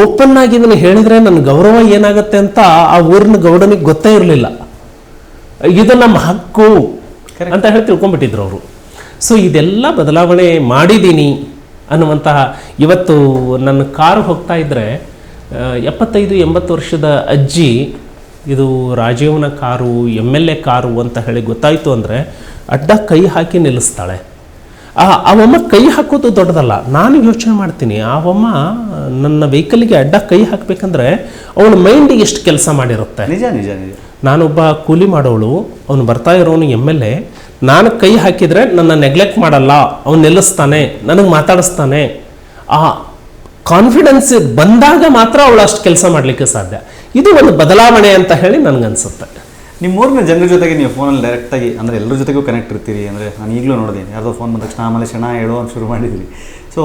ಓಪನ್ ಆಗಿ ಇದನ್ನು ಹೇಳಿದರೆ ನನ್ನ ಗೌರವ ಏನಾಗುತ್ತೆ ಅಂತ ಆ ಊರಿನ ಗೌಡನಿಗೆ ಗೊತ್ತೇ ಇರಲಿಲ್ಲ. ಇದು ನಮ್ಮ ಹಕ್ಕು ಅಂತ ಹೇಳಿ ತಿಳ್ಕೊಂಡ್ಬಿಟ್ಟಿದ್ರು ಅವರು. ಸೊ ಇದೆಲ್ಲ ಬದಲಾವಣೆ ಮಾಡಿದ್ದೀನಿ ಅನ್ನುವಂತಹ. ಇವತ್ತು ನನ್ನ ಕಾರು ಹೋಗ್ತಾ ಇದ್ದರೆ 75-80 ವರ್ಷದ ಅಜ್ಜಿ, ಇದು ರಾಜೀವ್ನ ಕಾರು, MLA ಕಾರು ಅಂತ ಹೇಳಿ ಗೊತ್ತಾಯಿತು ಅಂದರೆ ಅಡ್ಡ ಕೈ ಹಾಕಿ ನಿಲ್ಲಿಸ್ತಾಳೆ. ಅವಮ್ಮ ಕೈ ಹಾಕೋದು ದೊಡ್ಡದಲ್ಲ. ನಾನು ಯೋಚನೆ ಮಾಡ್ತೀನಿ, ಅವಮ್ಮ ನನ್ನ ವೆಹಿಕಲ್ಗೆ ಅಡ್ಡ ಕೈ ಹಾಕಬೇಕಂದ್ರೆ ಅವಳ ಮೈಂಡಿಗೆ ಎಷ್ಟು ಕೆಲಸ ಮಾಡಿರುತ್ತೆ. ನಿಜ ನಿಜ ನಿಜ. ನಾನೊಬ್ಬ ಕೂಲಿ ಮಾಡೋಳು, ಅವನು ಬರ್ತಾ ಇರೋನು MLA, ನಾನು ಕೈ ಹಾಕಿದರೆ ನನ್ನ ನೆಗ್ಲೆಕ್ಟ್ ಮಾಡಲ್ಲ, ಅವನು ನಿಲ್ಲಿಸ್ತಾನೆ, ನನಗೆ ಮಾತಾಡಿಸ್ತಾನೆ. ಆ ಕಾನ್ಫಿಡೆನ್ಸ್ ಬಂದಾಗ ಮಾತ್ರ ಅವಳು ಅಷ್ಟು ಕೆಲಸ ಮಾಡಲಿಕ್ಕೆ ಸಾಧ್ಯ. ಇದು ಒಂದು ಬದಲಾವಣೆ ಅಂತ ಹೇಳಿ ನನಗನ್ಸುತ್ತೆ. ನಿಮ್ಮ ಊರಿನ ಜನರ ಜೊತೆಗೆ ನೀವು ಫೋನಲ್ಲಿ ಡೈರೆಕ್ಟಾಗಿ ಅಂದರೆ ಎಲ್ಲರ ಜೊತೆಗೂ ಕನೆಕ್ಟ್ ಇರ್ತೀರಿ. ಅಂದರೆ ನಾನು ಈಗಲೂ ನೋಡಿದ್ದೀನಿ, ಯಾರ್ದೋ ಫೋನ್ ಬಂದ ತಕ್ಷಣ ಆಮೇಲೆ ಕ್ಷಣ ಹೇಳೋ ಅಂತ ಶುರು ಮಾಡಿದ್ದೀರಿ. ಸೊ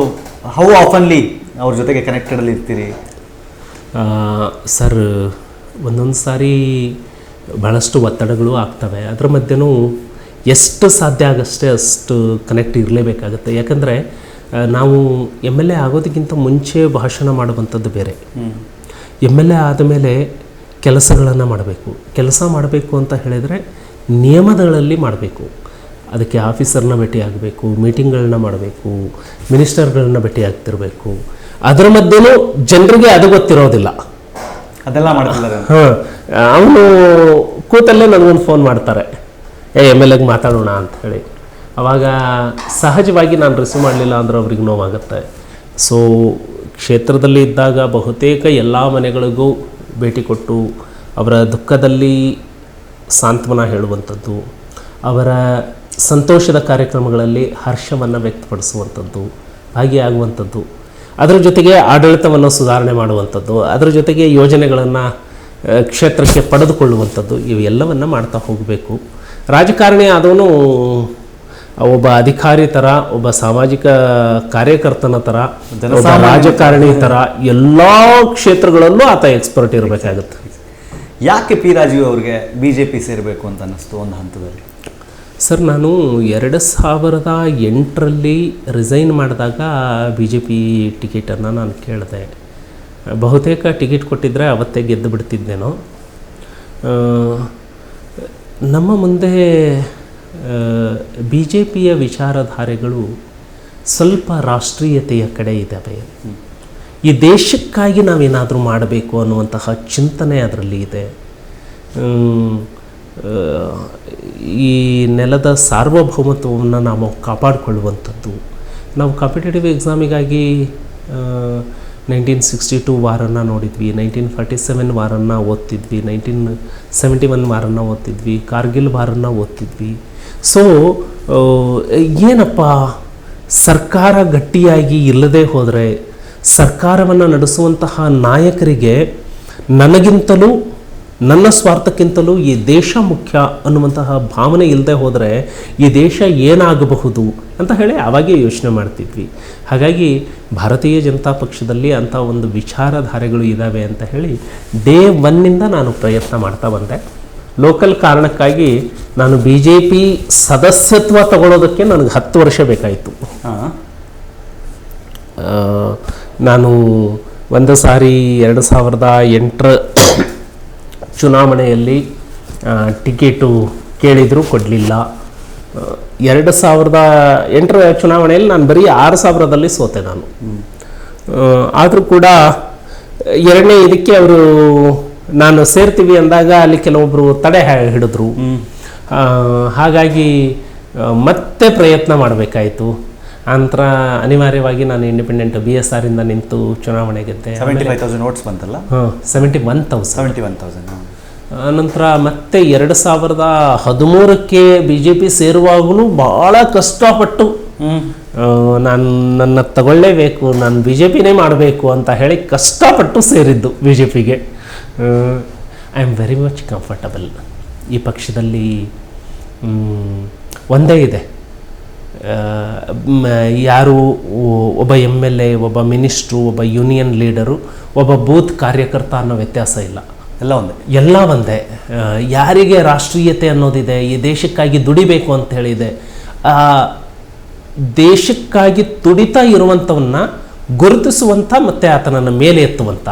ಹೌ ಆಫನ್ಲಿ ಅವ್ರ ಜೊತೆಗೆ ಕನೆಕ್ಟೆಡಲ್ಲಿ ಇರ್ತೀರಿ? ಸರ್, ಒಂದೊಂದು ಸಾರಿ ಭಾಳಷ್ಟು ಒತ್ತಡಗಳು ಆಗ್ತವೆ. ಅದರ ಮಧ್ಯೆನೂ ಎಷ್ಟು ಸಾಧ್ಯ ಆಗಷ್ಟೇ ಅಷ್ಟು ಕನೆಕ್ಟ್ ಇರಲೇಬೇಕಾಗುತ್ತೆ. ಯಾಕಂದರೆ ನಾವು MLA ಆಗೋದಕ್ಕಿಂತ ಮುಂಚೆ ಭಾಷಣ ಮಾಡುವಂಥದ್ದು ಬೇರೆ. MLA ಆದಮೇಲೆ ಕೆಲಸಗಳನ್ನು ಮಾಡಬೇಕು. ಕೆಲಸ ಮಾಡಬೇಕು ಅಂತ ಹೇಳಿದರೆ ನಿಯಮಗಳಲ್ಲಿ ಮಾಡಬೇಕು. ಅದಕ್ಕೆ ಆಫೀಸರ್ನ ಭೇಟಿ ಆಗಬೇಕು, ಮೀಟಿಂಗ್ಗಳನ್ನ ಮಾಡಬೇಕು, ಮಿನಿಸ್ಟರ್ಗಳನ್ನ ಭೇಟಿ ಆಗ್ತಿರಬೇಕು. ಅದರ ಮಧ್ಯೆನೂ ಜನರಿಗೆ ಅದು ಗೊತ್ತಿರೋದಿಲ್ಲ, ಅದೆಲ್ಲ ಮಾಡ್ತಿದ್ದಾರೆ. ಅವನು ಕೂತಲ್ಲೇ ನನಗೊಂದು ಫೋನ್ ಮಾಡ್ತಾರೆ, MLAಗೆ ಮಾತಾಡೋಣ ಅಂತ ಹೇಳಿ. ಆವಾಗ ಸಹಜವಾಗಿ ನಾನು ರಿಸೀವ್ ಮಾಡಲಿಲ್ಲ ಅಂದ್ರೆ ಅವ್ರಿಗೆ ನೋವಾಗುತ್ತೆ. ಸೊ ಕ್ಷೇತ್ರದಲ್ಲಿ ಇದ್ದಾಗ ಬಹುತೇಕ ಎಲ್ಲ ಮನೆಗಳಿಗೂ ಭೇಟಿ ಕೊಟ್ಟು ಅವರ ದುಃಖದಲ್ಲಿ ಸಾಂತ್ವನ ಹೇಳುವಂಥದ್ದು, ಅವರ ಸಂತೋಷದ ಕಾರ್ಯಕ್ರಮಗಳಲ್ಲಿ ಹರ್ಷವನ್ನು ವ್ಯಕ್ತಪಡಿಸುವಂಥದ್ದು, ಭಾಗಿಯಾಗುವಂಥದ್ದು, ಅದರ ಜೊತೆಗೆ ಆಡಳಿತವನ್ನು ಸುಧಾರಣೆ ಮಾಡುವಂಥದ್ದು, ಅದರ ಜೊತೆಗೆ ಯೋಜನೆಗಳನ್ನು ಕ್ಷೇತ್ರಕ್ಕೆ ಪಡೆದುಕೊಳ್ಳುವಂಥದ್ದು, ಇವೆಲ್ಲವನ್ನು ಮಾಡ್ತಾ ಹೋಗಬೇಕು. ರಾಜಕಾರಣಿ ಆದವನು ಒಬ್ಬ ಅಧಿಕಾರಿ ಥರ, ಒಬ್ಬ ಸಾಮಾಜಿಕ ಕಾರ್ಯಕರ್ತನ ಥರ, ಒಬ್ಬ ರಾಜಕಾರಣಿ ಥರ ಎಲ್ಲ ಕ್ಷೇತ್ರಗಳಲ್ಲೂ ಆತ ಎಕ್ಸ್ಪರ್ಟ್ ಇರಬೇಕಾಗುತ್ತೆ. ಯಾಕೆ ಪಿ ರಾಜೀವ್ ಅವ್ರಿಗೆ BJP ಸೇರಬೇಕು ಅಂತ ಅನ್ನಿಸ್ತು ಒಂದು ಹಂತದಲ್ಲಿ? ಸರ್, ನಾನು 2008ರಲ್ಲಿ ರಿಸೈನ್ ಮಾಡಿದಾಗ BJP ಟಿಕೆಟನ್ನು ನಾನು ಕೇಳಿದೆ. ಬಹುತೇಕ ಟಿಕೆಟ್ ಕೊಟ್ಟಿದ್ದರೆ ಅವತ್ತೇ ಗೆದ್ದು ಬಿಡ್ತಿದ್ದೇನೋ. ನಮ್ಮ ಮುಂದೆ BJPಯ ವಿಚಾರಧಾರೆಗಳು ಸ್ವಲ್ಪ ರಾಷ್ಟ್ರೀಯತೆಯ ಕಡೆ ಇದ್ದಾವೆ. ಈ ದೇಶಕ್ಕಾಗಿ ನಾವೇನಾದರೂ ಮಾಡಬೇಕು ಅನ್ನುವಂತಹ ಚಿಂತನೆ ಅದರಲ್ಲಿ ಇದೆ. ಈ ನೆಲದ ಸಾರ್ವಭೌಮತ್ವವನ್ನು ನಾವು ಕಾಪಾಡಿಕೊಳ್ಳುವಂಥದ್ದು. ನಾವು ಕಾಂಪಿಟೇಟಿವ್ ಎಕ್ಸಾಮಿಗಾಗಿ 1962 ವಾರನ್ನು ನೋಡಿದ್ವಿ, 1947 ವಾರನ್ನು ಓದ್ತಿದ್ವಿ, 1971 ವಾರನ್ನು ಓದ್ತಿದ್ವಿ, ಕಾರ್ಗಿಲ್ ವಾರನ್ನು ಓದ್ತಿದ್ವಿ. ಸೊ ಏನಪ್ಪ, ಸರ್ಕಾರ ಗಟ್ಟಿಯಾಗಿ ಇಲ್ಲದೆ ಹೋದರೆ, ಸರ್ಕಾರವನ್ನು ನಡೆಸುವಂತಹ ನಾಯಕರಿಗೆ ನನಗಿಂತಲೂ ನನ್ನ ಸ್ವಾರ್ಥಕ್ಕಿಂತಲೂ ಈ ದೇಶ ಮುಖ್ಯ ಅನ್ನುವಂತಹ ಭಾವನೆ ಇಲ್ಲದೆ ಹೋದರೆ ಈ ದೇಶ ಏನಾಗಬಹುದು ಅಂತ ಹೇಳಿ ಆವಾಗೇ ಯೋಚನೆ ಮಾಡ್ತಿದ್ವಿ. ಹಾಗಾಗಿ ಭಾರತೀಯ ಜನತಾ ಪಕ್ಷದಲ್ಲಿ ಅಂಥ ಒಂದು ವಿಚಾರಧಾರೆಗಳು ಇದ್ದಾವೆ ಅಂತ ಹೇಳಿ ಡೇ ಒನ್ನಿಂದ ನಾನು ಪ್ರಯತ್ನ ಮಾಡ್ತಾ ಬಂದೆ. ಲೋಕಲ್ ಕಾರಣಕ್ಕಾಗಿ ನಾನು BJP ಸದಸ್ಯತ್ವ ತಗೊಳ್ಳೋದಕ್ಕೆ ನನಗೆ 10 ವರ್ಷ ಬೇಕಾಯಿತು. ನಾನು ಒಂದು ಸಾರಿ 2008 ಚುನಾವಣೆಯಲ್ಲಿ ಟಿಕೆಟು ಕೇಳಿದರೂ ಕೊಡಲಿಲ್ಲ. 2008 ಚುನಾವಣೆಯಲ್ಲಿ ನಾನು ಬರೀ 6,000ದಲ್ಲಿ ಸೋತೆ ನಾನು. ಆದರೂ ಕೂಡ ಎರಡನೇ ಇದಕ್ಕೆ ಅವರು ನಾನು ಸೇರ್ತೀವಿ ಅಂದಾಗ ಅಲ್ಲಿ ಕೆಲವೊಬ್ಬರು ತಡೆ ಹಿಡಿದ್ರು. ಹಾಗಾಗಿ ಮತ್ತೆ ಪ್ರಯತ್ನ ಮಾಡಬೇಕಾಯಿತು. ನಂತರ ಅನಿವಾರ್ಯವಾಗಿ ನಾನು ಇಂಡಿಪೆಂಡೆಂಟ್ BSR ಇಂದ ನಿಂತು ಚುನಾವಣೆ ಗೆದ್ದೆ. 75,000 ವೋಟ್ಸ್ ಬಂತಲ್ಲ? 71,000. ನಂತರ ಮತ್ತೆ 2013ಕ್ಕೆ BJP ಸೇರುವಾಗಲೂ ಭಾಳ ಕಷ್ಟಪಟ್ಟು ನಾನು ನನ್ನ ತಗೊಳ್ಳೇಬೇಕು, ನಾನು BJPನೇ ಮಾಡಬೇಕು ಅಂತ ಹೇಳಿ ಕಷ್ಟಪಟ್ಟು ಸೇರಿದ್ದು BJPಗೆ. I am very much comfortable. ಈ ಪಕ್ಷದಲ್ಲಿ ಒಂದೇ ಇದೆ, ಯಾರು ಒಬ್ಬ MLA, ಒಬ್ಬ ಮಿನಿಸ್ಟ್ರು, ಒಬ್ಬ ಯೂನಿಯನ್ ಲೀಡರು, ಒಬ್ಬ ಬೂತ್ ಕಾರ್ಯಕರ್ತ ಅನ್ನೋ ವ್ಯತ್ಯಾಸ ಇಲ್ಲ. ಎಲ್ಲ ಒಂದೇ. ಯಾರಿಗೆ ರಾಷ್ಟ್ರೀಯತೆ ಅನ್ನೋದಿದೆ, ಈ ದೇಶಕ್ಕಾಗಿ ದುಡಿಬೇಕು ಅಂತ ಹೇಳಿದೆ, ಆ ದೇಶಕ್ಕಾಗಿ ತುಡಿತಾ ಇರುವಂಥವನ್ನ ಗುರುತಿಸುವಂಥ ಮತ್ತು ಆತನನ್ನು ಮೇಲೆ ಎತ್ತುವಂಥ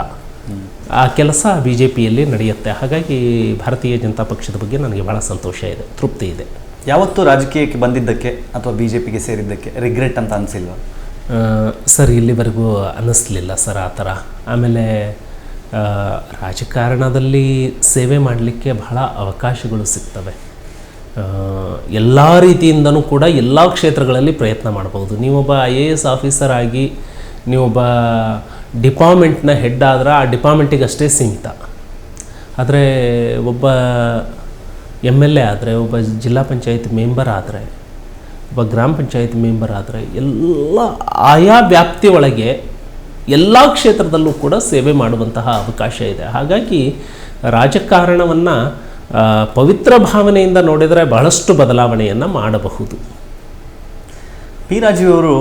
ಆ ಕೆಲಸ BJPಯಲ್ಲಿ ನಡೆಯುತ್ತೆ. ಹಾಗಾಗಿ ಭಾರತೀಯ ಜನತಾ ಪಕ್ಷದ ಬಗ್ಗೆ ನನಗೆ ಭಾಳ ಸಂತೋಷ ಇದೆ, ತೃಪ್ತಿ ಇದೆ. ಯಾವತ್ತೂ ರಾಜಕೀಯಕ್ಕೆ ಬಂದಿದ್ದಕ್ಕೆ ಅಥವಾ BJPಗೆ ಸೇರಿದ್ದಕ್ಕೆ ರಿಗ್ರೆಟ್ ಅಂತ ಅನಿಸಿಲ್ವ? ಸರ್, ಇಲ್ಲಿವರೆಗೂ ಅನ್ನಿಸ್ಲಿಲ್ಲ ಸರ್ ಆ ಥರ. ಆಮೇಲೆ ರಾಜಕಾರಣದಲ್ಲಿ ಸೇವೆ ಮಾಡಲಿಕ್ಕೆ ಬಹಳ ಅವಕಾಶಗಳು ಸಿಗ್ತವೆ. ಎಲ್ಲ ರೀತಿಯಿಂದನೂ ಕೂಡ ಎಲ್ಲ ಕ್ಷೇತ್ರಗಳಲ್ಲಿ ಪ್ರಯತ್ನ ಮಾಡ್ಬೋದು. ನೀವೊಬ್ಬ IAS ಆಫೀಸರ್ ಆಗಿ ನೀವೊಬ್ಬ ಡಿಪಾರ್ಟ್ಮೆಂಟ್ನ ಹೆಡ್ ಆದ್ರೆ ಆ ಡಿಪಾರ್ಟ್ಮೆಂಟಿಗೆ ಅಷ್ಟೇ ಸೀಮಿತ. ಆದರೆ ಒಬ್ಬ MLA ಆದರೆ, ಒಬ್ಬ ಜಿಲ್ಲಾ ಪಂಚಾಯತ್ ಮೆಂಬರ್ ಆದರೆ, ಒಬ್ಬ ಗ್ರಾಮ ಪಂಚಾಯತ್ ಮೆಂಬರ್ ಆದರೆ, ಎಲ್ಲ ಆಯಾ ವ್ಯಾಪ್ತಿ ಒಳಗೆ ಎಲ್ಲ ಕ್ಷೇತ್ರದಲ್ಲೂ ಕೂಡ ಸೇವೆ ಮಾಡುವಂತಹ ಅವಕಾಶ ಇದೆ. ಹಾಗಾಗಿ ರಾಜಕಾರಣವನ್ನು ಪವಿತ್ರ ಭಾವನೆಯಿಂದ ನೋಡಿದರೆ ಬಹಳಷ್ಟು ಬದಲಾವಣೆಯನ್ನು ಮಾಡಬಹುದು. ಪಿ ರಾಜೀವ್ ಅವರು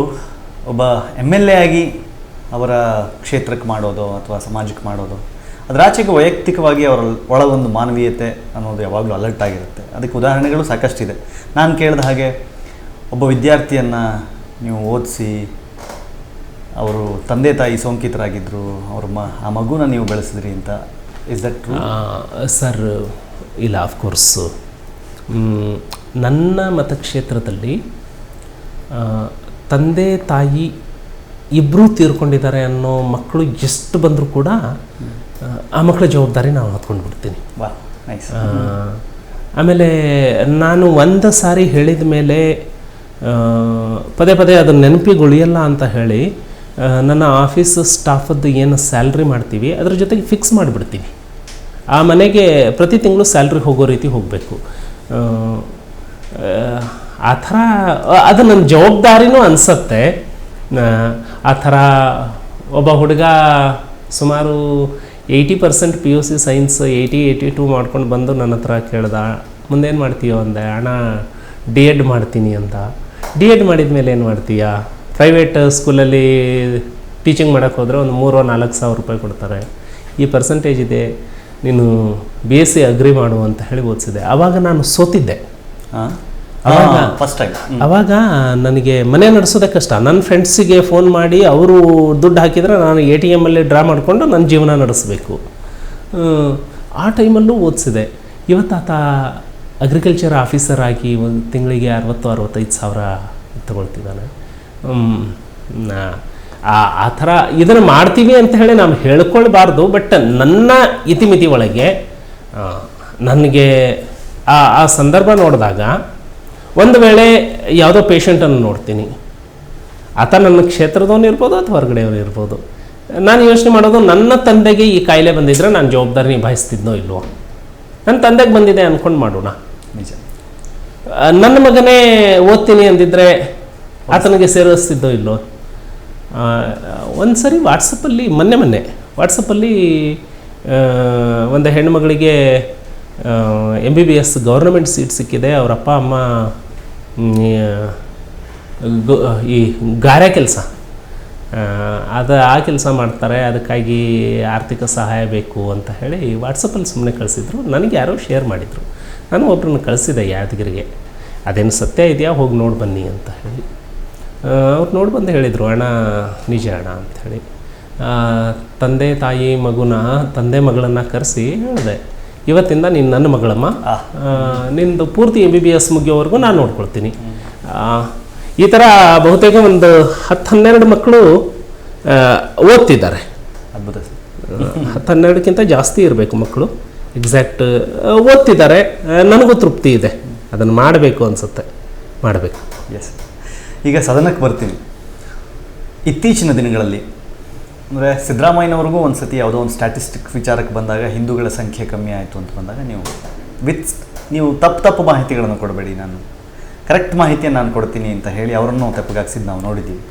ಒಬ್ಬ MLA ಆಗಿ ಅವರ ಕ್ಷೇತ್ರಕ್ಕೆ ಮಾಡೋದು ಅಥವಾ ಸಮಾಜಕ್ಕೆ ಮಾಡೋದು, ಅದರಾಚೆಗೆ ವೈಯಕ್ತಿಕವಾಗಿ ಅವರ ಒಳಗೊಂದು ಮಾನವೀಯತೆ ಅನ್ನೋದು ಯಾವಾಗಲೂ ಅಲರ್ಟ್ ಆಗಿರುತ್ತೆ. ಅದಕ್ಕೆ ಉದಾಹರಣೆಗಳು ಸಾಕಷ್ಟಿದೆ. ನಾನು ಕೇಳಿದ ಹಾಗೆ ಒಬ್ಬ ವಿದ್ಯಾರ್ಥಿಯನ್ನು ನೀವು ಓದಿಸಿ, ಅವರು ತಂದೆ ತಾಯಿ ಸೋಂಕಿತರಾಗಿದ್ದರು, ಆ ಮಗುನ ನೀವು ಬೆಳೆಸಿದ್ರಿ ಅಂತ. Is that true? ಸರ್, ಇಲ್ಲ, ಆಫ್ಕೋರ್ಸ್. ನನ್ನ ಮತಕ್ಷೇತ್ರದಲ್ಲಿ ತಂದೆ ತಾಯಿ ಇಬ್ಬರೂ ತೀರ್ಕೊಂಡಿದ್ದಾರೆ ಅನ್ನೋ ಮಕ್ಕಳು ಎಷ್ಟು ಬಂದರೂ ಕೂಡ ಆ ಮಕ್ಕಳ ಜವಾಬ್ದಾರಿ ನಾನು ಹೊತ್ಕೊಂಡು ಬಿಡ್ತೀನಿ. ನೈಸ್. ಆಮೇಲೆ ನಾನು ಒಂದು ಸಾರಿ ಹೇಳಿದ ಮೇಲೆ ಪದೇ ಪದೇ ಅದನ್ನು ನೆನಪಿಗೆ ಉಳಿಯಲ್ಲ ಅಂತ ಹೇಳಿ ನನ್ನ ಆಫೀಸ್ ಸ್ಟಾಫದ್ದು ಏನು ಸ್ಯಾಲ್ರಿ ಮಾಡ್ತೀವಿ ಅದ್ರ ಜೊತೆಗೆ ಫಿಕ್ಸ್ ಮಾಡಿಬಿಡ್ತೀನಿ. ಆ ಮನೆಗೆ ಪ್ರತಿ ತಿಂಗಳು ಸ್ಯಾಲ್ರಿ ಹೋಗೋ ರೀತಿ ಹೋಗಬೇಕು. ಆ ಥರ ಅದು ನನ್ನ ಜವಾಬ್ದಾರಿನೂ ಅನಿಸತ್ತೆ. ಆ ಥರ ಒಬ್ಬ ಹುಡುಗ ಸುಮಾರು 80% PUC ಸೈನ್ಸ್ 82 ಮಾಡ್ಕೊಂಡು ಬಂದು ನನ್ನ ಹತ್ರ ಕೇಳ್ದ, ಮುಂದೇನು ಮಾಡ್ತೀಯೋ ಅಂದೆ. ಅಣ್ಣ D.Ed ಮಾಡ್ತೀನಿ ಅಂತ. D.Ed ಮಾಡಿದ ಮೇಲೆ ಏನು ಮಾಡ್ತೀಯಾ? ಪ್ರೈವೇಟ್ ಸ್ಕೂಲಲ್ಲಿ ಟೀಚಿಂಗ್ ಮಾಡೋಕ್ಕೆ ಹೋದರೆ ಒಂದು 3-4 ಸಾವಿರ ರೂಪಾಯಿ ಕೊಡ್ತಾರೆ. ಈ ಪರ್ಸೆಂಟೇಜ್ ಇದೆ, ನೀನು BSc ಅಗ್ರಿ ಮಾಡು ಅಂತ ಹೇಳಿ ಓದಿಸಿದೆ. ಆವಾಗ ನಾನು ಸೋತಿದ್ದೆ. ಆವಾಗ ನನಗೆ ಮನೆ ನಡೆಸೋದೇ ಕಷ್ಟ. ನನ್ನ ಫ್ರೆಂಡ್ಸಿಗೆ ಫೋನ್ ಮಾಡಿ ಅವರು ದುಡ್ಡು ಹಾಕಿದರೆ ನಾನು ATM ಅಲ್ಲಿ ಡ್ರಾ ಮಾಡಿಕೊಂಡು ನನ್ನ ಜೀವನ ನಡೆಸಬೇಕು. ಆ ಟೈಮಲ್ಲೂ ಓದಿಸಿದೆ. ಇವತ್ತಾತ ಅಗ್ರಿಕಲ್ಚರ್ ಆಫೀಸರ್ ಆಗಿ ಒಂದು ತಿಂಗಳಿಗೆ 60-65 ಸಾವಿರ ತಗೊಳ್ತಿದ್ದಾನೆ. ಆ ಥರ ಇದನ್ನು ಮಾಡ್ತೀವಿ ಅಂತ ಹೇಳಿ ನಾವು ಹೇಳ್ಕೊಳ್ಬಾರ್ದು. ಬಟ್ ನನ್ನ ಇತಿಮಿತಿ ಒಳಗೆ ನನಗೆ ಆ ಸಂದರ್ಭ ನೋಡಿದಾಗ ಒಂದು ವೇಳೆ ಯಾವುದೋ ಪೇಷಂಟನ್ನು ನೋಡ್ತೀನಿ, ಆತ ನನ್ನ ಕ್ಷೇತ್ರದವನು ಇರ್ಬೋದು ಅಥವಾ ಹೊರಗಡೆಯವರು ಇರ್ಬೋದು, ನಾನು ಯೋಚನೆ ಮಾಡೋದು ನನ್ನ ತಂದೆಗೆ ಈ ಕಾಯಿಲೆ ಬಂದಿದ್ರೆ ನಾನು ಜವಾಬ್ದಾರಿ ನಿಭಾಯಿಸ್ತಿದ್ನೋ ಇಲ್ವೋ. ನನ್ನ ತಂದೆಗೆ ಬಂದಿದೆ ಅಂದ್ಕೊಂಡು ಮಾಡೋಣ. ನಿಜ. ನನ್ನ ಮಗನೇ ಓದ್ತೀನಿ ಅಂದಿದ್ರೆ ಆತನಿಗೆ ಸೇರಿಸ್ತಿದ್ದೋ ಇಲ್ಲೋ. ಒಂದು ಸರಿ ಮೊನ್ನೆ ವಾಟ್ಸಪ್ಪಲ್ಲಿ ಒಂದು ಹೆಣ್ಣುಮಗಳಿಗೆ MBBS ಗೌರ್ನಮೆಂಟ್ ಸೀಟ್ ಸಿಕ್ಕಿದೆ. ಅವರ ಅಪ್ಪ ಅಮ್ಮ ಈ ಗಾರೆ ಕೆಲಸ ಆ ಕೆಲಸ ಮಾಡ್ತಾರೆ, ಅದಕ್ಕಾಗಿ ಆರ್ಥಿಕ ಸಹಾಯ ಬೇಕು ಅಂತ ಹೇಳಿ ವಾಟ್ಸಪ್ಪಲ್ಲಿ ಸುಮ್ಮನೆ ಕಳಿಸಿದ್ರು. ನನಗೆ ಯಾರೋ ಶೇರ್ ಮಾಡಿದರು. ನಾನು ಒಬ್ಬರನ್ನ ಕಳಿಸಿದೆ ಯಾದಗಿರಿಗೆ. ಅದೇನು ಸತ್ಯ ಇದೆಯಾ ಹೋಗಿ ನೋಡಿ ಬನ್ನಿ ಅಂತ ಹೇಳಿ. ಅವ್ರು ನೋಡಿ ಬಂದು ಹೇಳಿದರು, ಅಣ್ಣ ನಿಜ ಅಣ್ಣ ಅಂಥೇಳಿ. ತಂದೆ ತಾಯಿ ತಂದೆ ಮಗಳನ್ನು ಕರೆಸಿ ಹೇಳಿದೆ, ಇವತ್ತಿಂದ ನೀನು ನನ್ನ ಮಗಳಮ್ಮ, ನಿಂದು ಪೂರ್ತಿ MBBS ಮುಗಿಯೋವರೆಗೂ ನಾನು ನೋಡ್ಕೊಳ್ತೀನಿ. ಈ ಥರ ಬಹುತೇಕ ಒಂದು 10-12 ಮಕ್ಕಳು ಓದ್ತಿದ್ದಾರೆ. ಅದ್ಭುತ. 10-12ಕ್ಕಿಂತ ಜಾಸ್ತಿ ಇರಬೇಕು ಮಕ್ಕಳು, ಎಕ್ಸಾಕ್ಟ್ ಓದ್ತಿದ್ದಾರೆ. ನನಗೂ ತೃಪ್ತಿ ಇದೆ. ಅದನ್ನು ಮಾಡಬೇಕು ಅನಿಸುತ್ತೆ, ಮಾಡಬೇಕು. ಎಸ್. ಈಗ ಸದನಕ್ಕೆ ಬರ್ತೀನಿ. ಇತ್ತೀಚಿನ ದಿನಗಳಲ್ಲಿ ಅಂದರೆ ಸಿದ್ದರಾಮಯ್ಯನವ್ರಿಗೂ ಒಂದು ಸತಿ ಯಾವುದೋ ಒಂದು ಸ್ಟ್ಯಾಟಿಸ್ಟಿಕ್ ವಿಚಾರಕ್ಕೆ ಬಂದಾಗ ಹಿಂದೂಗಳ ಸಂಖ್ಯೆ ಕಮ್ಮಿ ಆಯಿತು ಅಂತ ಬಂದಾಗ ನೀವು ತಪ್ಪು ಮಾಹಿತಿಗಳನ್ನು ಕೊಡಬೇಡಿ, ನಾನು ಕರೆಕ್ಟ್ ಮಾಹಿತಿಯನ್ನು ನಾನು ಕೊಡ್ತೀನಿ ಅಂತ ಹೇಳಿ ಅವರನ್ನು ತಪ್ಪಗಾಗ್ಸಿದ್ದು ನಾವು ನೋಡಿದ್ದೀವಿ.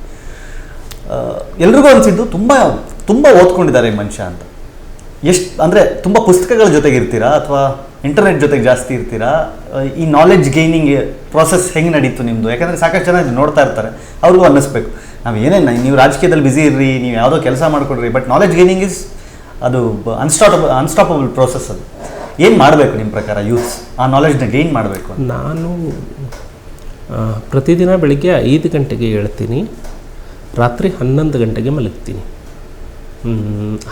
ಎಲ್ರಿಗೂ ಅನಿಸಿದ್ದು ತುಂಬ ಓದ್ಕೊಂಡಿದ್ದಾರೆ ಈ ಮನುಷ್ಯ ಅಂತ. ಎಷ್ಟು ಅಂದರೆ ತುಂಬ ಪುಸ್ತಕಗಳ ಜೊತೆಗೆ ಇರ್ತೀರಾ ಅಥವಾ ಇಂಟರ್ನೆಟ್ ಜೊತೆಗೆ ಜಾಸ್ತಿ ಇರ್ತೀರಾ? ಈ ನಾಲೆಡ್ಜ್ ಗೈನಿಂಗ್ ಪ್ರಾಸೆಸ್ ಹೆಂಗೆ ನಡೀತು ನಿಮ್ಮದು? ಯಾಕಂದರೆ ಸಾಕಷ್ಟು ಜನ ನೋಡ್ತಾ ಇರ್ತಾರೆ, ಅವ್ರಿಗೂ ಅನ್ನಿಸ್ಬೇಕು ನಾವು ಏನೇನು ನೀವು ರಾಜಕೀಯದಲ್ಲಿ ಬ್ಯುಸಿ ಇರ್ರಿ, ನೀವು ಯಾವುದೋ ಕೆಲಸ ಮಾಡಿಕೊಡ್ರಿ, ಬಟ್ ನಾಲೆಡ್ಜ್ ಗೈನಿಂಗ್ ಅದು ಅನ್ಸ್ಟಾಪಬಲ್ ಪ್ರೋಸೆಸ್. ಅದು ಏನು ಮಾಡಬೇಕು ನಿಮ್ಮ ಪ್ರಕಾರ ಯೂತ್ಸ್ ಆ ನಾಲೆಡ್ಜ್ನ ಗೈನ್ ಮಾಡಬೇಕು? ನಾನು ಪ್ರತಿದಿನ ಬೆಳಿಗ್ಗೆ 5 ಗಂಟೆಗೆ ಹೇಳ್ತೀನಿ, ರಾತ್ರಿ 11 ಗಂಟೆಗೆ ಮಲಗ್ತೀನಿ.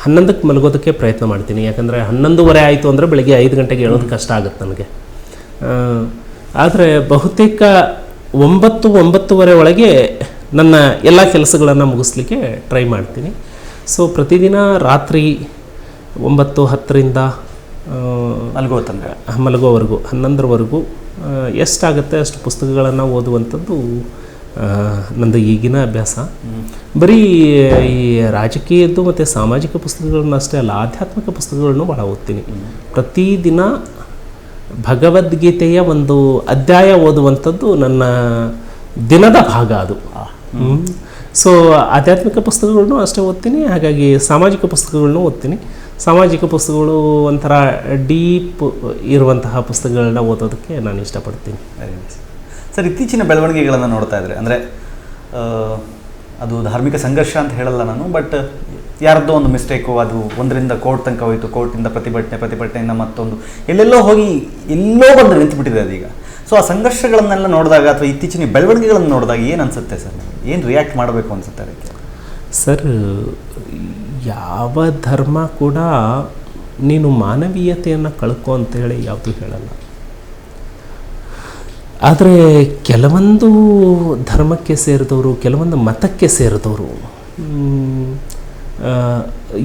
11ಕ್ಕೆ ಮಲಗೋದಕ್ಕೆ ಪ್ರಯತ್ನ ಮಾಡ್ತೀನಿ. ಯಾಕಂದರೆ 11:15 ಆಯಿತು ಅಂದರೆ ಬೆಳಗ್ಗೆ 5 ಗಂಟೆಗೆ ಹೇಳೋದು ಕಷ್ಟ ಆಗುತ್ತೆ ನನಗೆ. ಆದರೆ ಬಹುತೇಕ 9-9:30 ಒಳಗೆ ನನ್ನ ಎಲ್ಲ ಕೆಲಸಗಳನ್ನು ಮುಗಿಸ್ಲಿಕ್ಕೆ ಟ್ರೈ ಮಾಡ್ತೀನಿ. ಸೊ ಪ್ರತಿದಿನ ರಾತ್ರಿ 9-10ರಿಂದ ಮಲಗೋವರೆಗೂ 11ರವರೆಗೂ ಎಷ್ಟಾಗುತ್ತೆ ಅಷ್ಟು ಪುಸ್ತಕಗಳನ್ನು ಓದುವಂಥದ್ದು ನಂದು ಈಗಿನ ಅಭ್ಯಾಸ. ಬರೀ ಈ ರಾಜಕೀಯದ್ದು ಮತ್ತು ಸಾಮಾಜಿಕ ಪುಸ್ತಕಗಳನ್ನ ಅಷ್ಟೇ ಅಲ್ಲ, ಆಧ್ಯಾತ್ಮಿಕ ಪುಸ್ತಕಗಳನ್ನು ಭಾಳ ಓದ್ತೀನಿ. ಪ್ರತಿದಿನ ಭಗವದ್ಗೀತೆಯ ಒಂದು ಅಧ್ಯಾಯ ಓದುವಂಥದ್ದು ನನ್ನ ದಿನದ ಭಾಗ ಅದು. ಸೊ ಆಧ್ಯಾತ್ಮಿಕ ಪುಸ್ತಕಗಳನ್ನು ಅಷ್ಟೇ ಓದ್ತೀನಿ. ಹಾಗಾಗಿ ಸಾಮಾಜಿಕ ಪುಸ್ತಕಗಳನ್ನು ಓದ್ತೀನಿ. ಸಾಮಾಜಿಕ ಪುಸ್ತಕಗಳು ಒಂಥರ ಡೀಪ್ ಇರುವಂತಹ ಪುಸ್ತಕಗಳನ್ನ ಓದೋದಕ್ಕೆ ನಾನು ಇಷ್ಟಪಡ್ತೀನಿ. ಸರ್, ಇತ್ತೀಚಿನ ಬೆಳವಣಿಗೆಗಳನ್ನು ನೋಡ್ತಾ ಇದ್ರೆ ಅಂದರೆ ಅದು ಧಾರ್ಮಿಕ ಸಂಘರ್ಷ ಅಂತ ಹೇಳಲ್ಲ ನಾನು, ಬಟ್ ಯಾರದ್ದೋ ಒಂದು ಮಿಸ್ಟೇಕು, ಅದು ಒಂದರಿಂದ ಕೋರ್ಟ್ ತನಕ ಹೋಯಿತು, ಕೋರ್ಟಿಂದ ಪ್ರತಿಭಟನೆಯಿಂದ ಮತ್ತೊಂದು ಎಲ್ಲೆಲ್ಲೋ ಹೋಗಿ ಎಲ್ಲೋ ಬಂದು ನಿಂತುಬಿಟ್ಟಿದೆ ಅದೀಗ. ಸೊ ಆ ಸಂಘರ್ಷಗಳನ್ನೆಲ್ಲ ನೋಡಿದಾಗ ಅಥವಾ ಇತ್ತೀಚಿನ ಬೆಳವಣಿಗೆಗಳನ್ನು ನೋಡಿದಾಗ ಏನು ಅನಿಸುತ್ತೆ ಸರ್? ಏನು ರಿಯಾಕ್ಟ್ ಮಾಡಬೇಕು ಅನಿಸುತ್ತೆ ಅದಕ್ಕೆ? ಸರ್, ಯಾವ ಧರ್ಮ ಕೂಡ ನೀನು ಮಾನವೀಯತೆಯನ್ನು ಕಳ್ಕೊ ಅಂತೇಳಿ ಯಾವುದೂ ಹೇಳಲ್ಲ. ಆದರೆ ಕೆಲವೊಂದು ಧರ್ಮಕ್ಕೆ ಸೇರಿದವರು, ಕೆಲವೊಂದು ಮತಕ್ಕೆ ಸೇರಿದವರು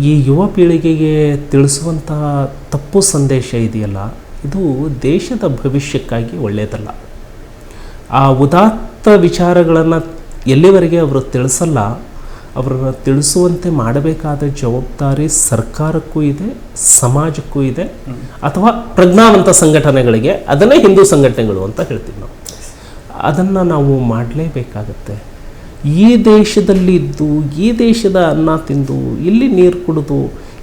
ಈ ಯುವ ಪೀಳಿಗೆಗೆ ತಿಳಿಸುವಂಥ ತಪ್ಪು ಸಂದೇಶ ಇದೆಯಲ್ಲ, ಇದು ದೇಶದ ಭವಿಷ್ಯಕ್ಕಾಗಿ ಒಳ್ಳೆಯದಲ್ಲ. ಆ ಉದಾತ್ತ ವಿಚಾರಗಳನ್ನು ಎಲ್ಲಿವರೆಗೆ ಅವರು ತಿಳಿಸಲ್ಲ, ಅವರನ್ನು ತಿಳಿಸುವಂತೆ ಮಾಡಬೇಕಾದ ಜವಾಬ್ದಾರಿ ಸರ್ಕಾರಕ್ಕೂ ಇದೆ, ಸಮಾಜಕ್ಕೂ ಇದೆ, ಅಥವಾ ಪ್ರಜ್ಞಾವಂತ ಸಂಘಟನೆಗಳಿಗೆ, ಅದನ್ನೇ ಹಿಂದೂ ಸಂಘಟನೆಗಳು ಅಂತ ಹೇಳ್ತೀವಿ ನಾವು. ಅದನ್ನು ನಾವು ಮಾಡಲೇಬೇಕಾಗತ್ತೆ. ಈ ದೇಶದಲ್ಲಿ ಇದ್ದು, ಈ ದೇಶದ ಅನ್ನ ತಿಂದು, ಇಲ್ಲಿ ನೀರು ಕುಡಿದು,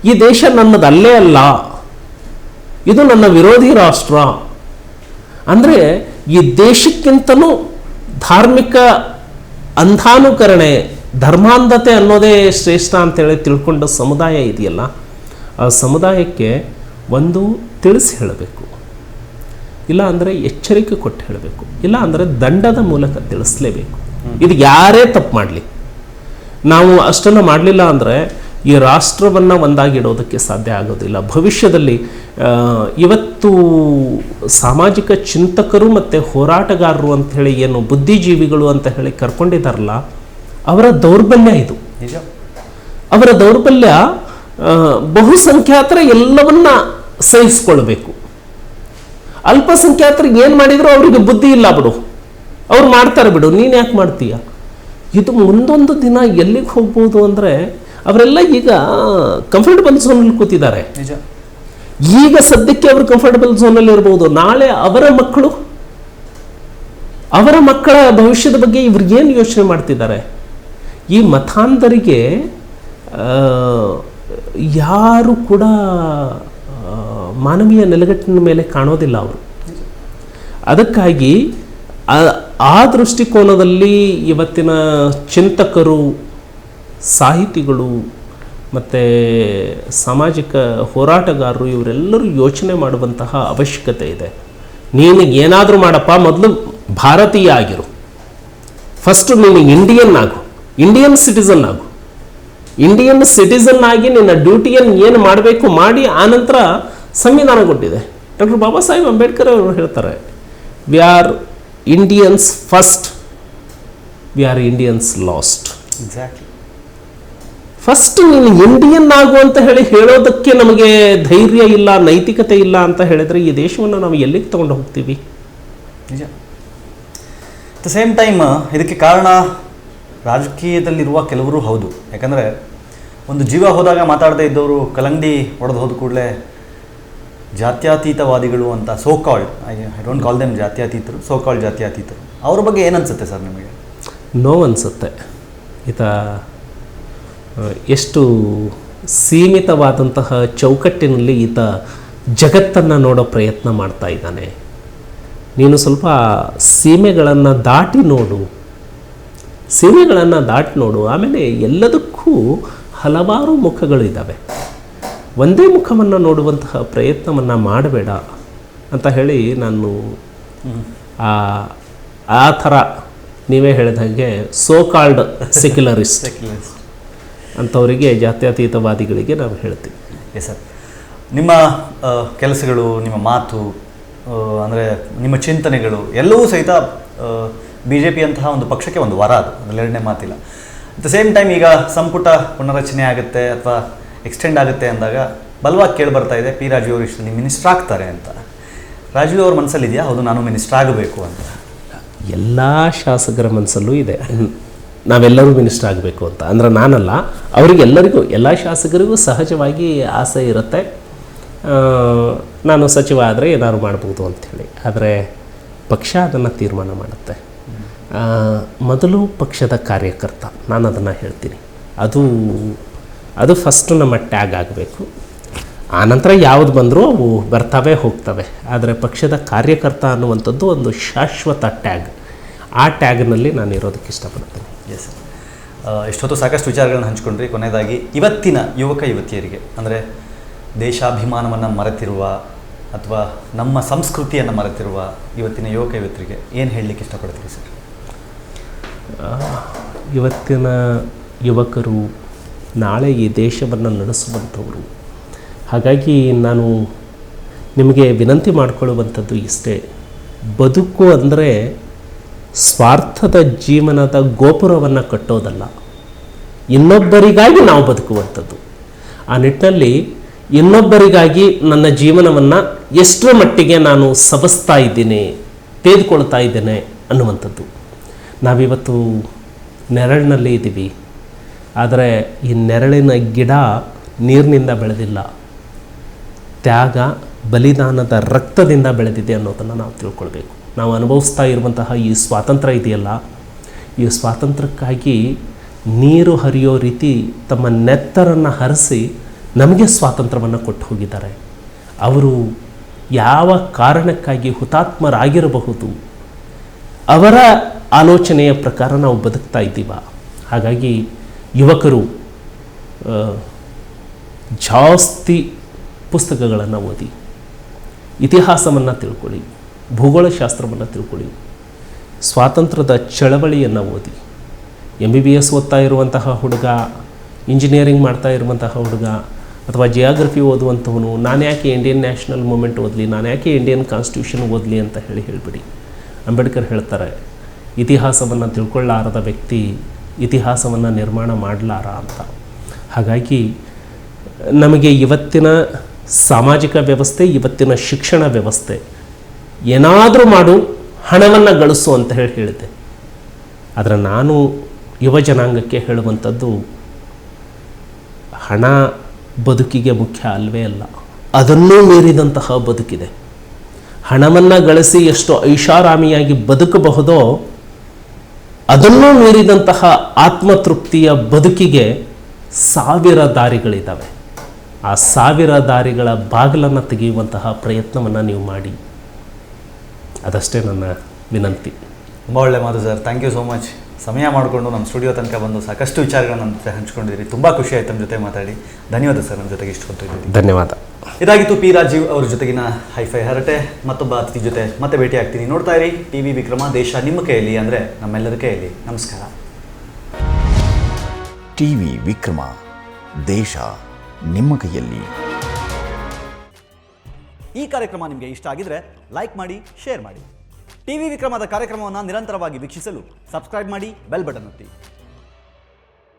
ಈ ದೇಶ ನನ್ನದಲ್ಲೇ ಅಲ್ಲ, ಇದು ನನ್ನ ವಿರೋಧಿ ರಾಷ್ಟ್ರ ಅಂದರೆ ಈ ದೇಶಕ್ಕಿಂತಲೂ ಧಾರ್ಮಿಕ ಅಂಧಾನುಕರಣೆ, ಧರ್ಮಾಂಧತೆ ಅನ್ನೋದೇ ಶ್ರೇಷ್ಠ ಅಂತೇಳಿ ತಿಳ್ಕೊಂಡ ಸಮುದಾಯ ಇದೆಯಲ್ಲ, ಆ ಸಮುದಾಯಕ್ಕೆ ಒಂದು ತಿಳಿಸಿ ಹೇಳಬೇಕು, ಇಲ್ಲ ಅಂದರೆ ಎಚ್ಚರಿಕೆ ಕೊಟ್ಟು ಹೇಳಬೇಕು, ಇಲ್ಲ ಅಂದರೆ ದಂಡದ ಮೂಲಕ ತಿಳಿಸ್ಲೇಬೇಕು. ಇದು ಯಾರೇ ತಪ್ಪು ಮಾಡಲಿ, ನಾವು ಅಷ್ಟನ್ನು ಮಾಡಲಿಲ್ಲ ಅಂದರೆ ಈ ರಾಷ್ಟ್ರವನ್ನು ಒಂದಾಗಿಡೋದಕ್ಕೆ ಸಾಧ್ಯ ಆಗೋದಿಲ್ಲ. ಭವಿಷ್ಯದಲ್ಲಿ ಇವತ್ತು ಸಾಮಾಜಿಕ ಚಿಂತಕರು ಮತ್ತು ಹೋರಾಟಗಾರರು ಅಂತ ಹೇಳಿ ಏನು ಬುದ್ಧಿಜೀವಿಗಳು ಅಂತ ಹೇಳಿ ಕರ್ಕೊಂಡಿದ್ದಾರಲ್ಲ, ಅವರ ದೌರ್ಬಲ್ಯ ಇದು. ಅವರ ದೌರ್ಬಲ್ಯ ಬಹುಸಂಖ್ಯಾತರ ಎಲ್ಲವನ್ನ ಸಹಿಸ್ಕೊಳ್ಬೇಕು. ಅಲ್ಪಸಂಖ್ಯಾತರಿಗೆ ಏನು ಮಾಡಿದ್ರು ಅವರಿಗೆ ಬುದ್ಧಿ ಇಲ್ಲ ಬಿಡು, ಅವ್ರು ಮಾಡ್ತಾರೆ ಬಿಡು, ನೀನು ಯಾಕೆ ಮಾಡ್ತೀಯ? ಇದು ಮುಂದೊಂದು ದಿನ ಎಲ್ಲಿಗೆ ಹೋಗ್ಬೋದು ಅಂದರೆ, ಅವರೆಲ್ಲ ಈಗ ಕಂಫರ್ಟಬಲ್ ಝೋನಲ್ಲಿ ಕೂತಿದ್ದಾರೆ. ಈಗ ಸದ್ಯಕ್ಕೆ ಅವರು ಕಂಫರ್ಟಬಲ್ ಝೋನಲ್ಲಿ ಇರ್ಬೋದು, ನಾಳೆ ಅವರ ಮಕ್ಕಳ ಭವಿಷ್ಯದ ಬಗ್ಗೆ ಇವ್ರಿಗೇನು ಯೋಚನೆ ಮಾಡ್ತಿದ್ದಾರೆ? ಈ ಮತಾಂಧರಿಗೆ ಯಾರು ಕೂಡ ಮಾನವೀಯ ನೆಲೆಗಟ್ಟಿನ ಮೇಲೆ ಕಾಣೋದಿಲ್ಲ ಅವರು. ಅದಕ್ಕಾಗಿ ಆ ದೃಷ್ಟಿಕೋನದಲ್ಲಿ ಇವತ್ತಿನ ಚಿಂತಕರು, ಸಾಹಿತಿಗಳು ಮತ್ತು ಸಾಮಾಜಿಕ ಹೋರಾಟಗಾರರು ಇವರೆಲ್ಲರೂ ಯೋಚನೆ ಮಾಡುವಂತಹ ಅವಶ್ಯಕತೆ ಇದೆ. ನೀನು ಏನಾದರೂ ಮಾಡಪ್ಪ, ಮೊದಲು ಭಾರತೀಯ ಆಗಿರು, ಫಸ್ಟು ನೀನು ಇಂಡಿಯನ್ ಆಗು, ಇಂಡಿಯನ್ ಸಿಟಿಸನ್ ಆಗು. ಇಂಡಿಯನ್ ಸಿಟಿಸನ್ ಆಗಿ ನಿನ್ನ ಡ್ಯೂಟಿಯನ್ನು ಏನು ಮಾಡಬೇಕು ಮಾಡಿ, ಆನಂತರ ಸಂವಿಧಾನ ಕೊಟ್ಟಿದೆ. ಡಾಕ್ಟರ್ ಬಾಬಾ ಸಾಹೇಬ್ ಅಂಬೇಡ್ಕರ್ ಅವರು ಹೇಳ್ತಾರೆ, we are Indians first, we are Indians last. Exactly. First ನೀನು ಇಂಡಿಯನ್ ಆಗು ಅಂತ ಹೇಳೋದಕ್ಕೆ ನಮಗೆ ಧೈರ್ಯ ಇಲ್ಲ, ನೈತಿಕತೆ ಇಲ್ಲ ಅಂತ ಹೇಳಿದ್ರೆ ಈ ದೇಶವನ್ನು ನಾವು ಎಲ್ಲಿಗೆ ತಗೊಂಡು ಹೋಗ್ತೀವಿ? ನಿಜ. ಅಟ್ ದ ಸೇಮ್ ಟೈಮ್ ಇದಕ್ಕೆ ಕಾರಣ ರಾಜಕೀಯದಲ್ಲಿರುವ ಕೆಲವರು ಹೌದು. ಯಾಕಂದರೆ ಒಂದು ಜೀವ ಹೋದಾಗ ಮಾತಾಡದೇ ಇದ್ದವರು ಕಲ್ಲಂಗಡಿ ಹೊಡೆದು ಹೋದ ಕೂಡಲೇ ಜಾತ್ಯತೀತವಾದಿಗಳು ಅಂತ, so called, I don't call them ಜಾತ್ಯತೀತರು, ಸೋ ಕಾಲ್ಡ್ ಜಾತ್ಯತೀತರು, ಅವ್ರ ಬಗ್ಗೆ ಏನನ್ಸುತ್ತೆ ಸರ್ ನಿಮಗೆ? ನೋವು ಅನಿಸುತ್ತೆ. ಈತ ಎಷ್ಟು ಸೀಮಿತವಾದಂತಹ ಚೌಕಟ್ಟಿನಲ್ಲಿ ಈತ ಜಗತ್ತನ್ನು ನೋಡೋ ಪ್ರಯತ್ನ ಮಾಡ್ತಾ ಇದ್ದಾನೆ. ನೀನು ಸ್ವಲ್ಪ ಸೀಮೆಗಳನ್ನು ದಾಟಿ ನೋಡು, ಆಮೇಲೆ ಎಲ್ಲದಕ್ಕೂ ಹಲವಾರು ಮುಖಗಳಿದ್ದಾವೆ, ಒಂದೇ ಮುಖವನ್ನು ನೋಡುವಂತಹ ಪ್ರಯತ್ನವನ್ನು ಮಾಡಬೇಡ ಅಂತ ಹೇಳಿ ನಾನು ಆ ಥರ ನೀವೇ ಹೇಳಿದ ಹಾಗೆ ಸೋ ಕಾಲ್ಡ್ ಸೆಕ್ಯುಲರಿಸ್ಟ್ ಅಂಥವರಿಗೆ, ಜಾತ್ಯತೀತವಾದಿಗಳಿಗೆ ನಾವು ಹೇಳ್ತೀವಿ. Yes sir. ನಿಮ್ಮ ಕೆಲಸಗಳು, ನಿಮ್ಮ ಮಾತು, ಅಂದರೆ ನಿಮ್ಮ ಚಿಂತನೆಗಳು ಎಲ್ಲವೂ ಸಹಿತ BJP ಅಂತಹ ಒಂದು ಪಕ್ಷಕ್ಕೆ ಒಂದು ವರ, ಅದು ಅದರಲ್ಲಿ ಎರಡನೇ ಮಾತಿಲ್ಲ. ಅಟ್ ದ ಸೇಮ್ ಟೈಮ್ ಈಗ ಸಂಪುಟ ಪುನರಚನೆ ಆಗುತ್ತೆ ಅಥವಾ ಎಕ್ಸ್ಟೆಂಡ್ ಆಗುತ್ತೆ ಅಂದಾಗ ಬಲವಾಗಿ ಕೇಳಿ ಬರ್ತಾ ಇದೆ, ಪಿ ರಾಜೀವ್ ಅವರು ಇಷ್ಟರಲ್ಲಿ ಮಿನಿಸ್ಟರ್ ಆಗ್ತಾರೆ ಅಂತ. ರಾಜೀವ್ ಅವ್ರ ಮನಸ್ಸಲ್ಲಿ ಇದೆಯಾ ಹೌದು ನಾನು ಮಿನಿಸ್ಟರ್ ಆಗಬೇಕು ಅಂತ? ಎಲ್ಲ ಶಾಸಕರ ಮನಸ್ಸಲ್ಲೂ ಇದೆ, ನಾವೆಲ್ಲರೂ ಮಿನಿಸ್ಟರ್ ಆಗಬೇಕು ಅಂತ. ಅಂದರೆ ನಾನಲ್ಲ, ಅವರಿಗೆಲ್ಲರಿಗೂ, ಎಲ್ಲ ಶಾಸಕರಿಗೂ ಸಹಜವಾಗಿ ಆಸೆ ಇರುತ್ತೆ, ನಾನು ಸಚಿವ ಆದರೆ ಏನಾದ್ರು ಮಾಡ್ಬೋದು ಅಂಥೇಳಿ. ಆದರೆ ಪಕ್ಷ ಅದನ್ನು ತೀರ್ಮಾನ ಮಾಡುತ್ತೆ. ಮೊದಲು ಪಕ್ಷದ ಕಾರ್ಯಕರ್ತ, ನಾನು ಅದನ್ನು ಹೇಳ್ತೀನಿ, ಅದು ಫಸ್ಟು ನಮ್ಮ ಟ್ಯಾಗ್ ಆಗಬೇಕು. ಆನಂತರ ಯಾವುದು ಬಂದರೂ ಅವು ಬರ್ತಾವೆ ಹೋಗ್ತವೆ. ಆದರೆ ಪಕ್ಷದ ಕಾರ್ಯಕರ್ತ ಅನ್ನುವಂಥದ್ದು ಒಂದು ಶಾಶ್ವತ ಟ್ಯಾಗ್. ಆ ಟ್ಯಾಗ್ನಲ್ಲಿ ನಾನು ಇರೋದಕ್ಕೆ ಇಷ್ಟಪಡ್ತೇನೆ. ಎಸ್. ಇಷ್ಟೊತ್ತು ಸಾಕಷ್ಟು ವಿಚಾರಗಳನ್ನು ಹಂಚ್ಕೊಂಡ್ರಿ. ಕೊನೆಯದಾಗಿ ಇವತ್ತಿನ ಯುವಕ ಯುವತಿಯರಿಗೆ, ಅಂದರೆ ದೇಶಾಭಿಮಾನವನ್ನು ಮರೆತಿರುವ ಅಥವಾ ನಮ್ಮ ಸಂಸ್ಕೃತಿಯನ್ನು ಮರೆತಿರುವ ಇವತ್ತಿನ ಯುವಕ ಯುವತಿಯರಿಗೆ ಏನು ಹೇಳಲಿಕ್ಕೆ ಇಷ್ಟಪಡ್ತೀರಿ ಸರ್? ಇವತ್ತಿನ ಯುವಕರು ನಾಳೆ ಈ ದೇಶವನ್ನು ನಡೆಸುವಂಥವರು. ಹಾಗಾಗಿ ನಾನು ನಿಮಗೆ ವಿನಂತಿ ಮಾಡಿಕೊಳ್ಳುವಂಥದ್ದು ಇಷ್ಟೇ, ಬದುಕು ಅಂದರೆ ಸ್ವಾರ್ಥದ ಜೀವನದ ಗೋಪುರವನ್ನು ಕಟ್ಟೋದಲ್ಲ, ಇನ್ನೊಬ್ಬರಿಗಾಗಿ ನಾವು ಬದುಕುವಂಥದ್ದು. ಆ ನಿಟ್ಟಿನಲ್ಲಿ ಇನ್ನೊಬ್ಬರಿಗಾಗಿ ನನ್ನ ಜೀವನವನ್ನು ಎಷ್ಟರ ಮಟ್ಟಿಗೆ ನಾನು ಸಬಸ್ತಾ ಇದ್ದೇನೆ, ತೆಗೆದುಕೊಳ್ತಾ ಇದ್ದೇನೆ ಅನ್ನುವಂಥದ್ದು. ನಾವಿವತ್ತು ನೆರಳಿನಲ್ಲಿ ಇದ್ದೀವಿ, ಆದರೆ ಈ ನೆರಳಿನ ಗಿಡ ನೀರಿನಿಂದ ಬೆಳೆದಿಲ್ಲ, ತ್ಯಾಗ ಬಲಿದಾನದ ರಕ್ತದಿಂದ ಬೆಳೆದಿದೆ ಅನ್ನೋದನ್ನು ನಾವು ತಿಳ್ಕೊಳ್ಬೇಕು. ನಾವು ಅನುಭವಿಸ್ತಾ ಇರುವಂತಹ ಈ ಸ್ವಾತಂತ್ರ್ಯ ಇದೆಯಲ್ಲ, ಈ ಸ್ವಾತಂತ್ರ್ಯಕ್ಕಾಗಿ ನೀರು ಹರಿಯೋ ರೀತಿ ತಮ್ಮ ನೆತ್ತರನ್ನು ಹರಿಸಿ ನಮಗೆ ಸ್ವಾತಂತ್ರ್ಯವನ್ನು ಕೊಟ್ಟು ಹೋಗಿದ್ದಾರೆ. ಅವರು ಯಾವ ಕಾರಣಕ್ಕಾಗಿ ಹುತಾತ್ಮರಾಗಿರಬಹುದು, ಅವರ ಆಲೋಚನೆಯ ಪ್ರಕಾರ ನಾವು ಬದುಕ್ತಾ ಇದ್ದೀವ. ಹಾಗಾಗಿ ಯುವಕರು ಜಾಸ್ತಿ ಪುಸ್ತಕಗಳನ್ನು ಓದಿ, ಇತಿಹಾಸವನ್ನು ತಿಳ್ಕೊಳ್ಳಿ, ಭೂಗೋಳಶಾಸ್ತ್ರವನ್ನು ತಿಳ್ಕೊಳ್ಳಿ, ಸ್ವಾತಂತ್ರ್ಯದ ಚಳವಳಿಯನ್ನು ಓದಿ. MBBS ಓದ್ತಾ ಇರುವಂತಹ ಹುಡುಗ, ಇಂಜಿನಿಯರಿಂಗ್ ಮಾಡ್ತಾ ಇರುವಂತಹ ಹುಡುಗ ಅಥವಾ ಜಿಯಾಗ್ರಫಿ ಓದುವಂಥವನು ನಾನು ಯಾಕೆ ಇಂಡಿಯನ್ ನ್ಯಾಷನಲ್ ಮೂಮೆಂಟ್ ಓದಲಿ, ನಾನು ಯಾಕೆ ಇಂಡಿಯನ್ ಕಾನ್ಸ್ಟಿಟ್ಯೂಷನ್ ಓದಲಿ ಅಂತ ಹೇಳಿಬಿಡಿ. ಅಂಬೇಡ್ಕರ್ ಹೇಳ್ತಾರೆ, ಇತಿಹಾಸವನ್ನು ತಿಳ್ಕೊಳ್ಳಾರದ ವ್ಯಕ್ತಿ ಇತಿಹಾಸವನ್ನು ನಿರ್ಮಾಣ ಮಾಡಲಾರ ಅಂತ. ಹಾಗಾಗಿ ನಮಗೆ ಇವತ್ತಿನ ಸಾಮಾಜಿಕ ವ್ಯವಸ್ಥೆ, ಇವತ್ತಿನ ಶಿಕ್ಷಣ ವ್ಯವಸ್ಥೆ ಏನಾದರೂ ಮಾಡು, ಹಣವನ್ನು ಗಳಿಸು ಅಂತ ಹೇಳಿದೆ. ಆದರೆ ನಾನು ಯುವ ಜನಾಂಗಕ್ಕೆ ಹೇಳುವಂಥದ್ದು, ಹಣ ಬದುಕಿಗೆ ಮುಖ್ಯ ಅಲ್ವೇ ಅಲ್ಲ, ಅದನ್ನೂ ಮೀರಿದಂತಹ ಬದುಕಿದೆ. ಹಣವನ್ನು ಗಳಿಸಿ ಎಷ್ಟು ಐಷಾರಾಮಿಯಾಗಿ ಬದುಕಬಹುದೋ ಅದನ್ನೂ ಮೀರಿದಂತಹ ಆತ್ಮತೃಪ್ತಿಯ ಬದುಕಿಗೆ 1000 ದಾರಿಗಳಿದ್ದಾವೆ. ಆ 1000 ದಾರಿಗಳ ಬಾಗಿಲನ್ನು ತೆಗೆಯುವಂತಹ ಪ್ರಯತ್ನವನ್ನು ನೀವು ಮಾಡಿ, ಅದಷ್ಟೇ ನನ್ನ ವಿನಂತಿ. ತುಂಬ ಒಳ್ಳೆ ಮಾತು sir, thank you so much. ಸಮಯ ಮಾಡಿಕೊಂಡು ನಮ್ಮ ಸ್ಟುಡಿಯೋ ತನಕ ಬಂದು ಸಾಕಷ್ಟು ವಿಚಾರಗಳನ್ನು ನಮ್ಮ ಜೊತೆ ಹಂಚ್ಕೊಂಡಿದ್ದೀರಿ. ತುಂಬ ಖುಷಿ ಆಯಿತು ನಮ್ಮ ಜೊತೆ ಮಾತಾಡಿ. ಧನ್ಯವಾದ ಸರ್, ನಮ್ಮ ಜೊತೆಗೆ ಇಷ್ಟು ಹೊತ್ತು. ಧನ್ಯವಾದ. ಇದಾಗಿತ್ತು ಪಿ ರಾಜೀವ್ ಅವ್ರ ಜೊತೆಗಿನ ಹೈಫೈ ಹರಟೆ. ಮತ್ತೊಬ್ಬ ಅತಿಥಿ ಜೊತೆ ಮತ್ತೆ ಭೇಟಿ ಆಗ್ತೀನಿ. ನೋಡ್ತಾ ಇರಿ TV ವಿಕ್ರಮ. ದೇಶ ನಿಮ್ಮ ಕೈಯಲ್ಲಿ, ಅಂದರೆ ನಮ್ಮೆಲ್ಲರ ಕೈಯಲ್ಲಿ. ನಮಸ್ಕಾರ. TV ವಿಕ್ರಮ, ದೇಶ ನಿಮ್ಮ ಕೈಯಲ್ಲಿ. ಈ ಕಾರ್ಯಕ್ರಮ ನಿಮಗೆ ಇಷ್ಟ ಆಗಿದ್ರೆ ಲೈಕ್ ಮಾಡಿ, ಶೇರ್ ಮಾಡಿ. TV ವಿಕ್ರಮದ ಕಾರ್ಯಕ್ರಮವನ್ನು ನಿರಂತರವಾಗಿ ವೀಕ್ಷಿಸಲು ಸಬ್ಸ್ಕ್ರೈಬ್ ಮಾಡಿ, ಬೆಲ್ ಬಟನ್ ಒತ್ತಿ.